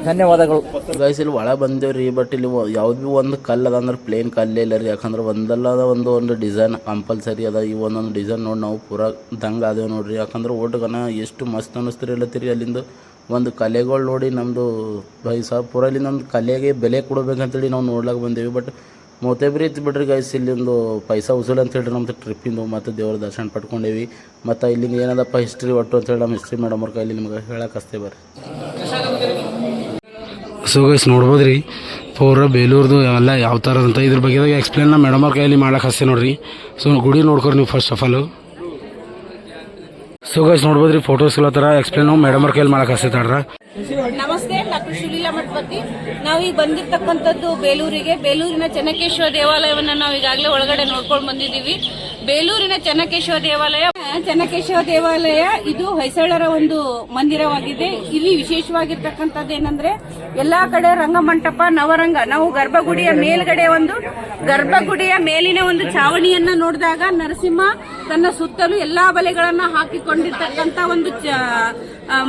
ಧನ್ಯವಾದಗಳು ಗೈಸ್. ಇಲ್ಲಿ ಒಳಗೆ ಬಂದೇವ್ರಿ. ಬಟ್ ಇಲ್ಲಿ ಯಾವ್ದು ಭೀ ಒಂದು ಕಲ್ಲು ಅದ ಅಂದ್ರೆ ಪ್ಲೇನ್ ಕಲ್ಲೇ ಇಲ್ಲ ರೀ. ಯಾಕಂದ್ರೆ ಒಂದಲ್ಲದ ಒಂದು ಡಿಸೈನ್ ಕಂಪಲ್ಸರಿ ಅದ. ಈ ಒಂದೊಂದು ಡಿಸೈನ್ ನೋಡಿ ನಾವು ಪೂರ ದಂಗ ಅದೇವು ನೋಡ್ರಿ. ಯಾಕಂದ್ರೆ ಒಟ್ಟಗನ ಎಷ್ಟು ಮಸ್ತ್ ಅನ್ನಿಸ್ತೀರಿ ಇಲ್ಲತ್ತೀರಿ. ಅಲ್ಲಿಂದ ಒಂದು ಕಲೆಗಳು ನೋಡಿ ನಮ್ಮದು ಸಾಬ್ ಪೂರ ಇಲ್ಲಿಂದ ಒಂದು ಕಲೆಗೆ ಬೆಲೆ ಕೊಡಬೇಕಂತೇಳಿ ನಾವು ನೋಡ್ಲಾಕ ಬಂದೇವಿ. ಬಟ್ ಮೋತೇಬ್ರಿ ಇತ್ತು ಬಿಡ್ರಿ ಗೈಸ್. ಇಲ್ಲಿಂದು ಪೈಸಾ ವಸೂಲ್ ಅಂತ ಹೇಳ್ರಿ ನಮ್ದು ಟ್ರಿಪ್ಪಿಂದು. ಮತ್ತು ದೇವ್ರ ದರ್ಶನ ಪಡ್ಕೊಂಡೇವಿ. ಮತ್ತು ಇಲ್ಲಿಂದ ಏನದಪ್ಪ ಹಿಸ್ಟ್ರಿ ಒಟ್ಟು ಅಂತೇಳಿ ನಮ್ಮ ಹಿಸ್ಟ್ರಿ ಮೇಡಮ್ ಅವ್ರ ಕೈಲಿ ನಿಮ್ಗೆ ಹೇಳಕ್ಕೆ ಹಚ್ತೇವೆ ಬರ್ರಿ. ಸೊ ಗೈಸ್ ನೋಡ್ಬೋದ್ರಿ ಪೂರ ಬೇಲೂರ್ದು ಎಲ್ಲ ಯಾವ ಥರ ಅಂತ ಇದ್ರ ಬಗ್ಗೆ ಎಕ್ಸ್ಪ್ಲೇನ್ ನಾ ಮೇಡಮ್ ಅವ್ರ ಕೈಯಲ್ಲಿ ಮಾಡಕ್ಕೆ ಹಸ್ತೆ ನೋಡ್ರಿ. ಸೊ ಗುಡಿ ನೋಡ್ಕೊರಿ ನೀವು first of all. So guys ನೋಡ್ಬೋದ್ರಿ ಫೋಟೋಸ್ ಎಲ್ಲ ಥರ ಎಕ್ಸ್ಪ್ಲೇನ್ ನಾವು ಮೇಡಮ್ ಅವ್ರ ಕೈಯಲ್ಲಿ ಮಾಡಕ್ಕೆ ಹಸ್ತೆ ತಾಡ್ರ. ನಮಸ್ತೆ, ಡಾಕ್ಟರ್ ಶಿವಲೀಲಾ ಮಠಪತಿ. ನಾವೀಗ ಬಂದಿರತಕ್ಕಂಥದ್ದು ಬೇಲೂರಿಗೆ. ಬೇಲೂರಿನ ಚೆನ್ನಕೇಶ್ವರ ದೇವಾಲಯವನ್ನ ನಾವು ಈಗಾಗಲೇ ಒಳಗಡೆ ನೋಡ್ಕೊಂಡು ಬಂದಿದ್ದೀವಿ. ಬೇಲೂರಿನ ಚೆನ್ನಕೇಶ್ವರ ದೇವಾಲಯ ಇದು ಹೊಯ್ಸಳರ ಒಂದು ಮಂದಿರವಾಗಿದೆ. ಇಲ್ಲಿ ವಿಶೇಷವಾಗಿರ್ತಕ್ಕಂಥದ್ದು ಏನಂದ್ರೆ ಎಲ್ಲಾ ಕಡೆ ರಂಗಮಂಟಪ, ನವರಂಗ. ನಾವು ಗರ್ಭಗುಡಿಯ ಮೇಲಿನ ಒಂದು ಛಾವಣಿಯನ್ನ ನೋಡಿದಾಗ ನರಸಿಂಹ ತನ್ನ ಸುತ್ತಲೂ ಎಲ್ಲಾ ಬಲೆಗಳನ್ನ ಹಾಕಿಕೊಂಡಿರ್ತಕ್ಕಂಥ ಒಂದು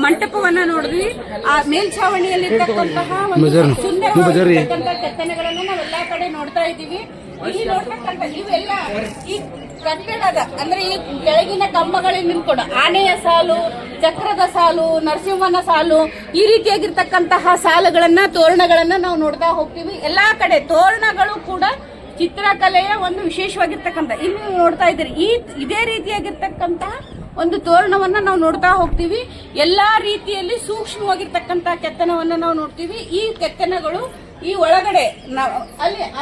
ಮಂಟಪವನ್ನ ನೋಡಿದ್ವಿ. ಆ ಮೇಲ್ಛಾವಣಿಯಲ್ಲಿರ್ತಕ್ಕಂತಹ ಕೆತ್ತನೆಗಳನ್ನ ನಾವೆಲ್ಲಾ ಕಡೆ ನೋಡ್ತಾ ಇದ್ದೀವಿ. ಇಲ್ಲಿ ನೋಡ್ತಕ್ಕಂಥ ಇವೆಲ್ಲ ಈ ಕಟ್ಟಡದ ಅಂದ್ರೆ ಈ ಕೆಳಗಿನ ಕಂಬಗಳಲ್ಲಿ ನಿಂತ್ಕೊಂಡು ಆನೆಯ ಸಾಲು, ಚಕ್ರದ ಸಾಲು, ನರಸಿಂಹನ ಸಾಲು, ಈ ರೀತಿಯಾಗಿರ್ತಕ್ಕಂತಹ ಸಾಲುಗಳನ್ನ, ತೋರಣಗಳನ್ನ ನಾವು ನೋಡ್ತಾ ಹೋಗ್ತೀವಿ. ಎಲ್ಲಾ ಕಡೆ ತೋರಣಗಳು ಕೂಡ ಚಿತ್ರಕಲೆಯ ಒಂದು ವಿಶೇಷವಾಗಿರ್ತಕ್ಕಂಥ. ಇಲ್ಲಿ ನೋಡ್ತಾ ಇದ್ದೀರಿ ಇದೇ ರೀತಿಯಾಗಿರ್ತಕ್ಕಂತಹ ಒಂದು ತೋರಣವನ್ನ ನಾವು ನೋಡ್ತಾ ಹೋಗ್ತೀವಿ. ಎಲ್ಲಾ ರೀತಿಯಲ್ಲಿ ಸೂಕ್ಷ್ಮವಾಗಿರ್ತಕ್ಕಂತಹ ಕೆತ್ತನವನ್ನ ನಾವು ನೋಡ್ತೀವಿ. ಈ ಕೆತ್ತನಗಳು ಈ ಒಳಗಡೆ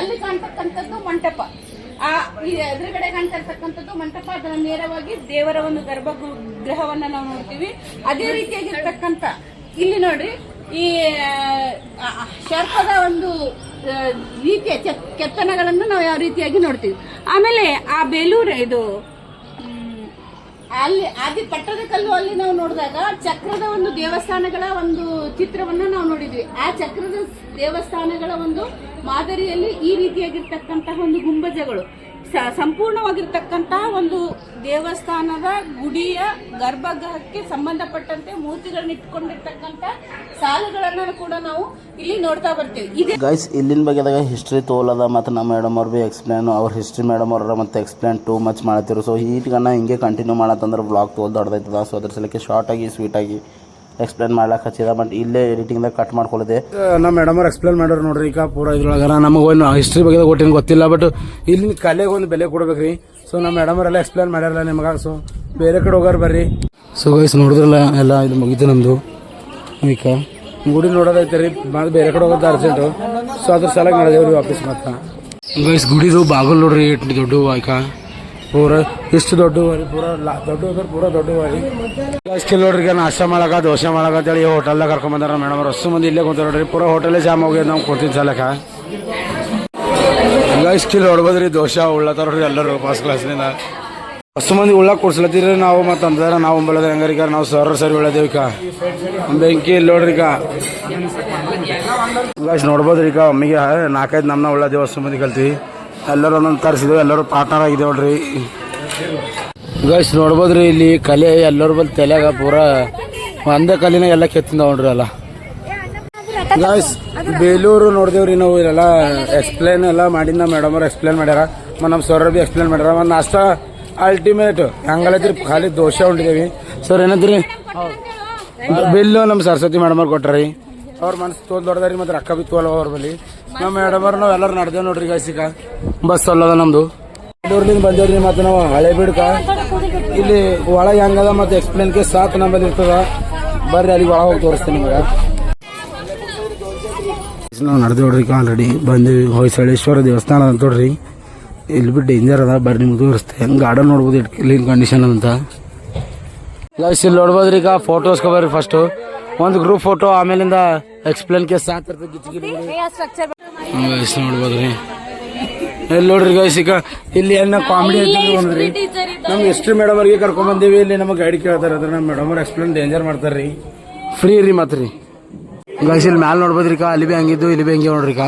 ಅಲ್ಲಿ ಕಾಣ್ತಕ್ಕಂಥದ್ದು ಮಂಟಪ, ಎದುರುಗಡೆ ಕಾಣ್ತಿರ್ತಕ್ಕಂಥದ್ದು ಮಂಟಪ. ಅದರ ನೇರವಾಗಿ ದೇವರ ಒಂದು ಗರ್ಭಗೃಹವನ್ನ ನಾವು ನೋಡ್ತೀವಿ. ಅದೇ ರೀತಿಯಾಗಿರ್ತಕ್ಕಂಥ ಇಲ್ಲಿ ನೋಡ್ರಿ ಈ ಸರ್ಪದ ಒಂದು ರೀತಿಯ ಕೆತ್ತನಗಳನ್ನು ನಾವು ಯಾವ ರೀತಿಯಾಗಿ ನೋಡ್ತೀವಿ. ಆಮೇಲೆ ಆ ಬೇಲೂರು ಇದು ಅಲ್ಲಿ ಪಟ್ಟದಕಲ್ಲು ಅಲ್ಲಿ ನಾವು ನೋಡಿದಾಗ ಚಕ್ರದ ಒಂದು ದೇವಸ್ಥಾನಗಳ ಒಂದು ಚಿತ್ರವನ್ನ ನಾವು ನೋಡಿದ್ವಿ. ಆ ಚಕ್ರದ ದೇವಸ್ಥಾನಗಳ ಒಂದು ಮಾದರಿಯಲ್ಲಿ ಈ ರೀತಿಯಾಗಿರ್ತಕ್ಕಂತಹ ಒಂದು ಗುಂಬಜಗಳು ಸಂಪೂರ್ಣವಾಗಿರ್ತಕ್ಕಂತಹ ಒಂದು ದೇವಸ್ಥಾನದ ಗುಡಿಯ ಗರ್ಭಗೃಹಕ್ಕೆ ಸಂಬಂಧಪಟ್ಟಂತೆ ಮೂರ್ತಿಗಳನ್ನ ಇಟ್ಕೊಂಡಿರ್ತಕ್ಕಂಥ ಸಾಲುಗಳನ್ನ ಕೂಡ ನಾವು ಇಲ್ಲಿ ನೋಡ್ತಾ ಬರ್ತೀವಿ. ಇದೇ ಗೈಸ್ ಇಲ್ಲಿನ ಬಗ್ಗೆದಾಗ ಹಿಸ್ಟ್ರಿ ತೋಲದ ಮತ್ತು ನಮ್ಮ ಮೇಡಮ್ ಅವ್ರು ಭೀ ಎಕ್ಸ್ಪ್ಲೇನ್ ಅವ್ರ ಹಿಸ್ಟ್ರಿ ಮೇಡಮ್ ಅವ್ರ ಮತ್ತು ಎಕ್ಸ್ಪ್ಲೇನ್ ಟೂ ಮಚ್ ಮಾಡತ್ತಿರು. ಸೊ ಹೀಟ್ಗನ್ನ ಹಿಂಗೆ ಕಂಟಿನ್ಯೂ ಮಾಡತ್ತಂದ್ರೆ ಬ್ಲಾಗ್ ತೋಲ್ ದೊಡ್ಡದೈತದ. ಸೊ ಅದ್ರ ಸಲಕ್ಕೆ ಶಾರ್ಟಾಗಿ ಸ್ವೀಟಾಗಿ ಎಕ್ಸ್ಪ್ಲೇನ್ ಮಾಡ್ಲಾಕ ಹಚ್ಚಿದ. ಬಟ್ ಇಲ್ಲೇ ಎಡಿಟಿಂಗ್ದಾಗ ಕಟ್ ಮಾಡ್ಕೊಳ್ಳಿದೆ. ನಮ್ಮ ಮೇಡಮ್ ಅವ್ರು ಎಕ್ಸ್ಪ್ಲೇನ್ ಮಾಡೋರು ನೋಡ್ರಿ. ಈಗ ಪೂರ ಇದ್ರೊಳಗ ನಮಗೆ ಒಂದು ಹಿಸ್ಟ್ರಿ ಬಗ್ಗೆ ಒಟ್ಟಿನ ಗೊತ್ತಿಲ್ಲ, ಬಟ್ ಇಲ್ಲಿನ ಕಲೆಗೆ ಒಂದು ಬೆಲೆ ಕೊಡ್ಬೇಕ್ರಿ. ಸೊ ನಮ್ಮ ಮೇಡಮ್ ಅವರೆಲ್ಲ ಎಕ್ಸ್ಪ್ಲೇನ್ ಮಾಡ್ಯಾರಲ್ಲ ನಿಮಗೆ. ಸೊ ಬೇರೆ ಕಡೆ ಹೋಗಾರ ಬರ್ರಿ. ಸೊ ಗೈಸ್ ನೋಡಿದ್ರಲ್ಲ ಎಲ್ಲ ಇದು ಮುಗಿತು ನಮ್ಮದು. ಈಗ ಗುಡಿ ನೋಡೋದೈತೆ ರೀ, ಬೇರೆ ಕಡೆ ಹೋಗೋದು ಅರ್ಜೆಂಟು. ಸೊ ಅದ್ರ ಸಲ ನಡೆದೇವ್ರಿ ವಾಪಸ್ ಮತ್ತೆ. ಗೈಸ್ ಗುಡಿದು ಬಾಗಲ್ ನೋಡ್ರಿ ಎಷ್ಟು ದೊಡ್ಡ ಆಯ್ಕ ಪೂರ ಇಷ್ಟು ದೊಡ್ಡ ಪೂರ ದೊಡ್ಡ ಪೂರ ದೊಡ್ಡ ಸ್ಕಿಲ್ ನೋಡ್ರಿ. ಈಗ ನಾಷ್ಟ ಮಾಡಕ ದೋಸೆ ಮಾಡಕ ಅಂತೇಳಿ ಹೋಟೆಲ್ದಾಗ ಕರ್ಕೊಂಬಂದಾರ ಮೇಡಮ್ ಅವ್ರು. ಅಷ್ಟು ಮಂದಿ ಇಲ್ಲೇ ಕುಂತ ನೋಡ್ರಿ. ಪೂರ ಹೋಟೆಲೇ ಜಾಮ್ ಹೋಗ್ಯದ ನಾವು ಕೊಡ್ತೀನಿ ಸಲಕ. ಸ್ಕಿಲ್ ನೋಡ್ಬೋದ್ರಿ ದೋಸೆ ಉಳ್ಳತಾರ್ರಿ ಎಲ್ಲರೂ ಫಸ್ಟ್ ಕ್ಲಾಸ್ನಿಂದ. ಅಷ್ಟು ಮಂದಿ ಉಳ್ಳಾಕ ಕೊಡ್ಸ್ಲತ್ತೀರಿ ನಾವು. ಮತ್ತೆ ಅಂದಾರ ನಾವು ಬೆಳೆದ್ರೆ ಹೆಂಗಾರಿಕ ನಾವು ಸರಿ ಉಳ್ಳದೇವ್ ಈಗ ಬೆಂಕಿ ಇಲ್ಲಿ ನೋಡ್ರಿ. ಈಗ ನೋಡ್ಬೋದ್ರಿ. ಈಗ ಒಮ್ಮಿಗೆ 4-5 ನಮ್ಮನ್ನ ಉಳ್ಳದೇವ್ ಅಷ್ಟು ಮಂದಿ ಕಲ್ತೀವಿ. ಎಲ್ಲರೂ ಒಂದೊಂದು ತರಿಸಿದ್ವಿ, ಎಲ್ಲರೂ ಪಾರ್ಟ್ನರ್ ಆಗಿದೆ ನೋಡ್ರಿ. ಗೈಸ್ ನೋಡ್ಬೋದ್ರಿ ಇಲ್ಲಿ ಕಲೆ ಎಲ್ಲರ ಬಲ್ಲಿ ತಲೆಯಾಗ ಪೂರ ಒಂದೇ ಕಲಿನ ಎಲ್ಲ ಕೆತ್ತಿಂದ ನೋಡ್ರಿ ಅಲ್ಲ. ಗೈಸ್ ಬೇಲೂರು ನೋಡಿದೇವ್ರಿ ನಾವು. ಇಲ್ಲೆಲ್ಲ ಎಕ್ಸ್ಪ್ಲೇನ್ ಎಲ್ಲ ಮಾಡಿದ ಮೇಡಮ್ ಅವ್ರು ಎಕ್ಸ್ಪ್ಲೇನ್ ಮಾಡ್ಯಾರ. ನಮ್ಮ ಸರ್ ಭೀ ಎಕ್ಸ್ಪ್ಲೇನ್ ಮಾಡ್ಯಾರ. ಒಂದು ನಾಷ್ಟ ಅಲ್ಟಿಮೇಟ್ ಹೆಂಗಲತ್ರಿ ಖಾಲಿ ದೋಸೆ ಹೊಂಟಿದೇವಿ. ಸರ್ ಏನಂತ್ರಿ ಬಿಲ್ಲು ನಮ್ಮ ಸರಸ್ವತಿ ಮೇಡಮ್ ಅವ್ರು ಕೊಟ್ಟಾರಿ. ಅವ್ರ ಮನಸ್ಸು ತೋಲ್ ದೊಡ್ಡದಾರಿ ಮತ್ತು ರೊಕ್ಕ ಬಿ ತೋಲ್ ಅವ್ರ ಬಲ್ಲಿ. ನಮ್ಮ ಮೇಡಮ್ ಅವ್ರು ನಾವು ಎಲ್ಲರೂ ನಡೆದೇವ್ ನೋಡ್ರಿ. ಗೈಸ್ ಈಗ ಬಸ್ ಅಲ್ಲದ ನಮ್ದು ಬೆಂಗಳೂರ್ಲಿಂದ ಬಂದೇವ್ರಿ. ಮತ್ತು ನಾವು ಹಳೆ ಬಿಡ್ಕ ಇಲ್ಲಿ ಒಳಗೆ ಹೆಂಗದ ಮತ್ತು ಎಕ್ಸ್ಪ್ಲೇನ್ಗೆ ಸಾತ್ ನಮ್ಮಲ್ಲಿ ಇರ್ತದ. ಬರ್ರಿ ಅಲ್ಲಿಗೆ ಒಳಗೆ ಹೋಗಿ ತೋರಿಸ್ತೀನಿ ನಿಮಗೆ. ನಾವು ನಡೆದೇವ್ರಿ ಈಗ ಆಲ್ರೆಡಿ ಬಂದೇವಿ. ಹೊಯ್ಸಳೇಶ್ವರ ದೇವಸ್ಥಾನ ಅಂತ ನೋಡ್ರಿ. ಇಲ್ಲಿ ಬಿಟ್ಟು ಡೇಂಜರ್ ಅದ, ಬರ್ರಿ ನಿಮ್ಗೆ ತೋರಿಸ್ತೆ. ಹೆಂಗೆ ಗಾರ್ಡನ್ ನೋಡ್ಬೋದು ಕ್ಲೀನ್ ಕಂಡೀಷನ್ ಅಂತ. ಗೈಸ್ ಇಲ್ಲಿ ನೋಡ್ಬೋದ್ರಿ. ಈಗ ಫೋಟೋಸ್ಕೊಬರ್ರಿ ಫಸ್ಟು ಒಂದು ಗ್ರೂಪ್ ಫೋಟೋ, ಆಮೇಲಿಂದ ಎಕ್ಸ್ಪ್ಲೇನ್ಗೆ ಸಾತ್ ನೋಡ್ಬೋದ್ರಿ. ಇಲ್ಲಿ ನೋಡ್ರಿ ಗೈಸ್ ಈಗ ಇಲ್ಲಿ ಏನ ಕಾಮಿಡಿ ಐತಿ. ನಮ್ಗೆ ಹಿಸ್ಟ್ರಿ ಮೇಡಮ್ ಅವ್ರಿಗೆ ಕರ್ಕೊಂಡ್ ಬಂದೀವಿ. ಇಲ್ಲಿ ನಮಗೆ ಗೈಡ್ ಕೇಳ್ತಾರೆ. ಅದ್ರ ನಮ್ಮ ಮೇಡಮ್ ಅವ್ರು ಎಕ್ಸ್ಪ್ಲೇನ್ ಡೇಂಜರ್ ಮಾಡ್ತಾರ್ರಿ. ಫ್ರೀ ರೀ ಮತ್ತೆ ರೀ. ಗೈಸ್ ಇಲ್ಲಿ ಮ್ಯಾಲೆ ನೋಡ್ಬೋದ್ರಿ. ಈಗ ಅಲ್ಲಿ ಬಿ ಹಂಗಿದ್ದು ಇಲ್ಲಿ ಬಿ ಹಂಗೆ ನೋಡ್ರಿ. ಈಗ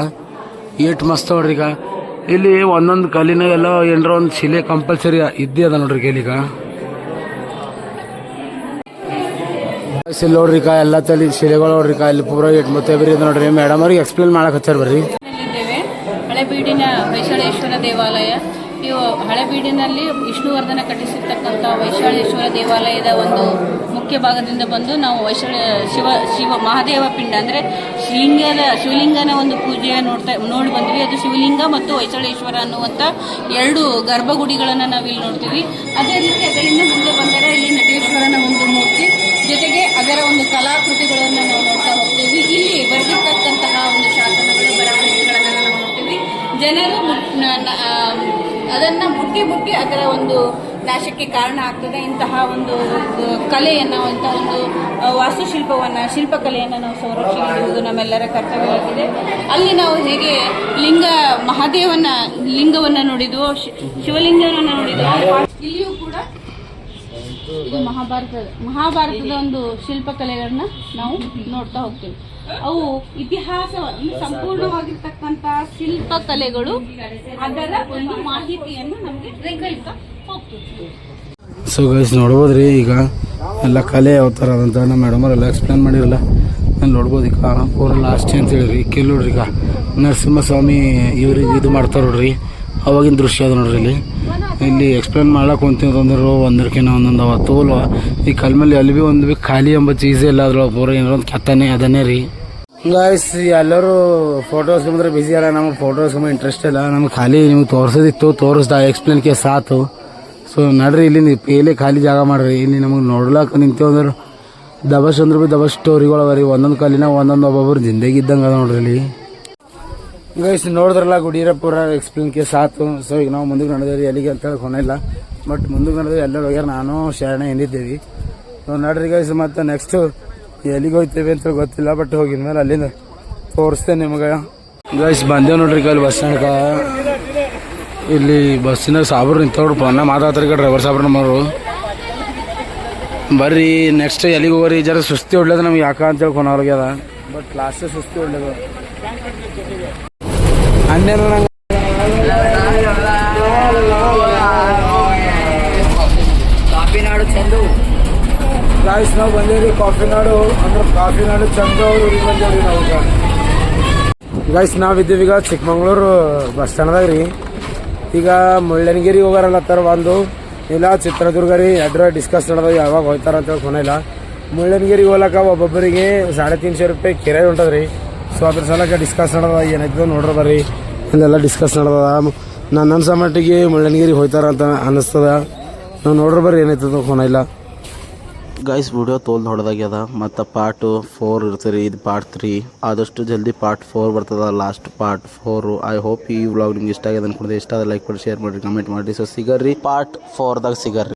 ಏಟ್ ಮಸ್ತ್ ನೋಡ್ರಿ. ಈಗ ಇಲ್ಲಿ ಒಂದೊಂದು ಕಲ್ಲಿನ ಎಲ್ಲ ಏನರ ಒಂದು ಶಿಲೆ ಕಂಪಲ್ಸರಿ ಇದ್ದೇ ಅದ ನೋಡ್ರಿ ಈಗ. ಇಲ್ಲಿ ನೋಡ್ರಿ ಈಗ ಎಲ್ಲ ತಲೆ ಶಿಲೆಗಳು ನೋಡ್ರಿ. ಇಲ್ಲಿ ಪೂರ ಮತ್ತೆ ಬರೀ ನೋಡ್ರಿ. ಮೇಡಮ್ ಅವ್ರಿಗೆ ಎಕ್ಸ್ಪ್ಲೇನ್ ಮಾಡಕ್ ಹಚ್ಚಾರ ಬರ್ರಿ. ಹಳೆಬೀಡಿನ ವೈಶಾಳೇಶ್ವರ ದೇವಾಲಯ. ಇವು ಹಳೆಬೀಡಿನಲ್ಲಿ ವಿಷ್ಣುವರ್ಧನ ಕಟ್ಟಿಸಿರ್ತಕ್ಕಂಥ ವೈಶಾಳೇಶ್ವರ ದೇವಾಲಯದ ಒಂದು ಮುಖ್ಯ ಭಾಗದಿಂದ ಬಂದು ನಾವು ಶಿವ ಮಹಾದೇವ ಪಿಂಡ ಅಂದರೆ ಶಿವಲಿಂಗನ ಒಂದು ಪೂಜೆ ನೋಡಿ ಬಂದ್ವಿ. ಅದು ಶಿವಲಿಂಗ ಮತ್ತು ವೈಶಾಳೇಶ್ವರ ಅನ್ನುವಂಥ 2 ಗರ್ಭಗುಡಿಗಳನ್ನು ನಾವಿಲ್ಲಿ ನೋಡ್ತೀವಿ. ಅದೇ ರೀತಿ ಅದರಿಂದ ಮುಂದೆ ಬಂದರೆ ಇಲ್ಲಿ ನಟೇಶ್ವರನ ಒಂದು ಮೂರ್ತಿ ಜೊತೆಗೆ ಅದರ ಒಂದು ಕಲಾಕೃತಿಗಳನ್ನು ನಾವು ನೋಡ್ತಾ ಹೋಗ್ತೀವಿ. ಇಲ್ಲಿ ಬರೆದಿರ್ತಕ್ಕಂತಹ ಒಂದು ಶಾಸನಗಳು ಬರವಣಿಗೆಗಳನ್ನು ನಾವು ನೋಡ್ತೀವಿ. ಜನರು ಅದನ್ನ ಮುಟ್ಟಿ ಅದರ ಒಂದು ನಾಶಕ್ಕೆ ಕಾರಣ ಆಗ್ತದೆ. ಇಂತಹ ಒಂದು ಕಲೆಯನ್ನು ಇಂತಹ ಒಂದು ಶಿಲ್ಪಕಲೆಯನ್ನು ನಾವು ಸಂರಕ್ಷಿಸುವುದು ನಮ್ಮೆಲ್ಲರ ಕರ್ತವ್ಯವಾಗಿದೆ. ಅಲ್ಲಿ ನಾವು ಹೇಗೆ ಲಿಂಗವನ್ನ ನೋಡಿದ್ವು, ಶಿವಲಿಂಗವನ್ನು ನೋಡಿದ್ವು, ಇಲ್ಲಿಯೂ ಕೂಡ ಇದು ಮಹಾಭಾರತದ ಒಂದು ಶಿಲ್ಪಕಲೆಗಳನ್ನ ನಾವು ನೋಡ್ತಾ ಹೋಗ್ತೀವಿ. ಅವು ಇತಿಹಾಸ ಸಂಪೂರ್ಣವಾಗಿರ್ತಕ್ಕಂಥ ಶಿಲ್ಪಕಲೆಗಳು ಅದರ ಒಂದು ಮಾಹಿತಿಯನ್ನು ನಮಗೆ ಕಲಿತಾ ಹೋಗ್ತೀವಿ. ಸೊ ಗೈಸ್ ನೋಡ್ಬೋದ್ರಿ. ಈಗ ಎಲ್ಲ ಕಲೆ ಯಾವ ಥರ ಅದಂತ ನಮ್ಮ ಮೇಡಮ್ ಅವರೆಲ್ಲ ಎಕ್ಸ್ಪ್ಲೇನ್ ಮಾಡಿರಲ್ಲ. ನಾನು ನೋಡ್ಬೋದು. ಈಗ ಪೂರ ಲಾಸ್ಟ್ ಅಂತ ಹೇಳಿರಿ ಕೆಲ್ ನೋಡ್ರಿ. ಈಗ ನರಸಿಂಹಸ್ವಾಮಿ ಇವ್ರಿಗೆ ಇದು ಮಾಡ್ತಾರೆ ನೋಡ್ರಿ. ಅವಾಗಿನ ದೃಶ್ಯ ಅದು ನೋಡ್ರಿ. ಇಲ್ಲಿ ಎಕ್ಸ್ಪ್ಲೇನ್ ಮಾಡ್ಲಾಕ ಕುಂತಿದ್ರು ಒಂದಕ್ಕಿಂತ ಒಂದೊಂದು ಅವ ತೋಲ್ವ. ಈ ಕಲ್ಮೇಲೆ ಅಲ್ಲಿ ಭೀ ಒಂದು ಭೀ ಖಾಲಿ ಎಂಬ ಚೀಸೇ ಇಲ್ಲ. ಅದ್ರೊಳಗೆ ಪೂರ ಏನಾರ ಒಂದು ಕೆತ್ತನೆ ಅದನ್ನೇ ರೀ. ಗೈಸ್ ಎಲ್ಲರೂ ಫೋಟೋಸ್ ಬಂದ್ರೆ ಬಿಸಿ ಅಲ್ಲ. ನಮಗೆ ಫೋಟೋಸ್ ಇಂಟ್ರೆಸ್ಟ್ ಇಲ್ಲ. ನಮ್ಗೆ ಖಾಲಿ ನಿಮ್ಗೆ ತೋರಿಸೋದಿತ್ತು, ತೋರಿಸ್ದ ಎಕ್ಸ್ಪ್ಲೇನ್ಗೆ ಸಾತು. ಸೊ ನಡ್ರಿ ಇಲ್ಲಿ ಪೇಲೆ ಖಾಲಿ ಜಾಗ ಮಾಡ್ರಿ. ಇಲ್ಲಿ ನಮಗೆ ನೋಡ್ಲಾಕ ನಿಂತೇವೆ ಅಂದ್ರೆ ದಬಸ್ ಅಂದ್ರೆ ಭೀ ದಬಸ್ ಸ್ಟೋರಿಗಳು ಅವ ರೀ. ಒಂದೊಂದು ಕಾಲಿನ ಒಂದೊಂದು ಒಬ್ಬೊಬ್ರು ಜಿಂದಗಿ ಇದ್ದಂಗೆ ಅದ ನೋಡ್ರಿ ಇಲ್ಲಿ. ಗೈಸ್ ನೋಡಿದ್ರಲ್ಲ ಗುಡಿರ ಪೂರ ಎಕ್ಸ್ಪ್ಲೇನ್ಗೆ ಸಾತು. ಸೊ ಈಗ ನಾವು ಮುಂದಕ್ಕೆ ನಡೆದೇವಿ. ಎಲ್ಲಿಗೆ ಅಂತ ಹೇಳಿ ಕೊನೆಯಿಲ್ಲ. ಬಟ್ ಮುಂದಕ್ಕೆ ನಡೆದೇವಿ. ಎಲ್ಲರೂ ಹೋಗ್ಯಾರ, ನಾನು ಶರಣ ಏನಿದ್ದೇವೆ. ಸೊ ನಡ್ರಿ ಗೈಸ್ ಮತ್ತೆ ನೆಕ್ಸ್ಟ್ ಎಲ್ಲಿಗೆ ಹೋಗ್ತೇವೆ ಅಂತ ಗೊತ್ತಿಲ್ಲ. ಬಟ್ ಹೋಗಿದ ಮೇಲೆ ಅಲ್ಲಿಂದ ತೋರಿಸ್ತೇನೆ ನಿಮಗೆ. ಗೈಸ್ ಬಂದೇವ್ ನೋಡ್ರಿ ಅಲ್ಲಿ ಬಸ್ ಸ್ಟ್ಯಾಂಡ್ಕ. ಇಲ್ಲಿ ಬಸ್ಸಿನ ಸಾಬ್ರು ನಿಂತವ್ರು ಪನ್ನ ಮಾತಾಡ್ತಾರೆ. ಡ್ರೈವರ್ ಸಾಬ್ರು ನಮ್ಮವರು. ಬರ್ರಿ ನೆಕ್ಸ್ಟ್ ಎಲ್ಲಿಗೆ ಹೋಗ್ರಿ. ಜರ ಸುಸ್ತಿ ಹೊಡ್ಲದ ನಮ್ಗೆ ಯಾಕ ಅಂತೇಳಿ ಕೊನವ್ರಿಗೆ ಅದ. ಬಟ್ ಲಾಸ್ಟ್ ಸುಸ್ತಿ ಹೊಡ್ಲದು ಅನ್ನೇನು ನಂಗೆ ನಾಡು ಚಂದು ಗಾಯ್ಸ್ ನಾವು ಬಂದೇವ್ರಿ ಕಾಫಿ ನಾಡು ಅಂದ್ರೆ ಕಾಫಿ ನಾಡು ಚಂದು ಊರಿಗೆ ಬಂದೇವ್ರಿ ನಾವು ಗಾಯ್ಸ್ ನಾವಿದ್ದೀವಿ ಈಗ ಚಿಕ್ಕಮಂಗ್ಳೂರು ಬಸ್ ಸ್ಟ್ಯಾಂಡ್ದಾಗ ರೀ. ಈಗ ಮುಳ್ಳಯ್ಯನಗಿರಿ ಹೋಗಾರಲ್ಲತ್ತಾರ ಒಂದು ಇಲ್ಲ ಚಿತ್ರದುರ್ಗ ರೀ ಅಡ್ರ ಡಿಸ್ಕಸ್ ನಡೆದ ಯಾವಾಗ ಹೋಗ್ತಾರ ಅಂತೇಳಿ ಕೊನೆಯಿಲ್ಲ. ಮುಳ್ಳಯ್ಯನಗಿರಿ ಹೋಗ್ಲಕ್ಕ ಒಬ್ಬೊಬ್ಬರಿಗೆ 350 ರೂಪಾಯಿ ಕಿರಾಯಿ ಹೊಂಟದ್ರಿ. ಸೊ ಅದ್ರ ಸಲಕ್ಕೆ ಡಿಸ್ಕಸ್ ನಡೆದ ಏನಾಯ್ತದ ನೋಡ್ರಿ ಬರ್ರಿ. ಇಲ್ಲೆಲ್ಲ ಡಿಸ್ಕಸ್ ನಡೆದ. ನನ್ನ ಅನ್ಸೋ ಮಟ್ಟಿಗೆ ಮುಳ್ಳಯ್ಯನಗಿರಿ ಹೋಗ್ತಾರ ಅಂತ ಅನ್ನಿಸ್ತದ. ನಾವು ನೋಡ್ರಿ ಬರ್ರಿ ಏನಾಯ್ತದ ಕೊನೆಯಿಲ್ಲ. ಗೈಸ್ ವಿಡಿಯೋ ತೋಲ್ ಹೊಡೆದಾಗ್ಯದ ಮತ್ತು ಪಾರ್ಟ್ 4 ಇರ್ತೀರಿ. ಇದು ಪಾರ್ಟ್ 3 ಆದಷ್ಟು ಜಲ್ದಿ ಪಾರ್ಟ್ 4 ಬರ್ತದ. Last part 4. ಐ ಹೋಪ್ ಈ ವ್ಲಾಗ್ ನಿಮ್ಗೆ ಇಷ್ಟ ಆಗ್ಯದ ಅನ್ಕೊಂಡಿದ್ದೆ. ಇಷ್ಟ ಆದ ಲೈಕ್ ಮಾಡಿ, ಶೇರ್ ಮಾಡಿ, ಕಮೆಂಟ್ ಮಾಡಿ. ಸೊ ಸಿಗರ್ರಿ ಪಾರ್ಟ್ 4ದಾಗ ಸಿಗರ್ರಿ.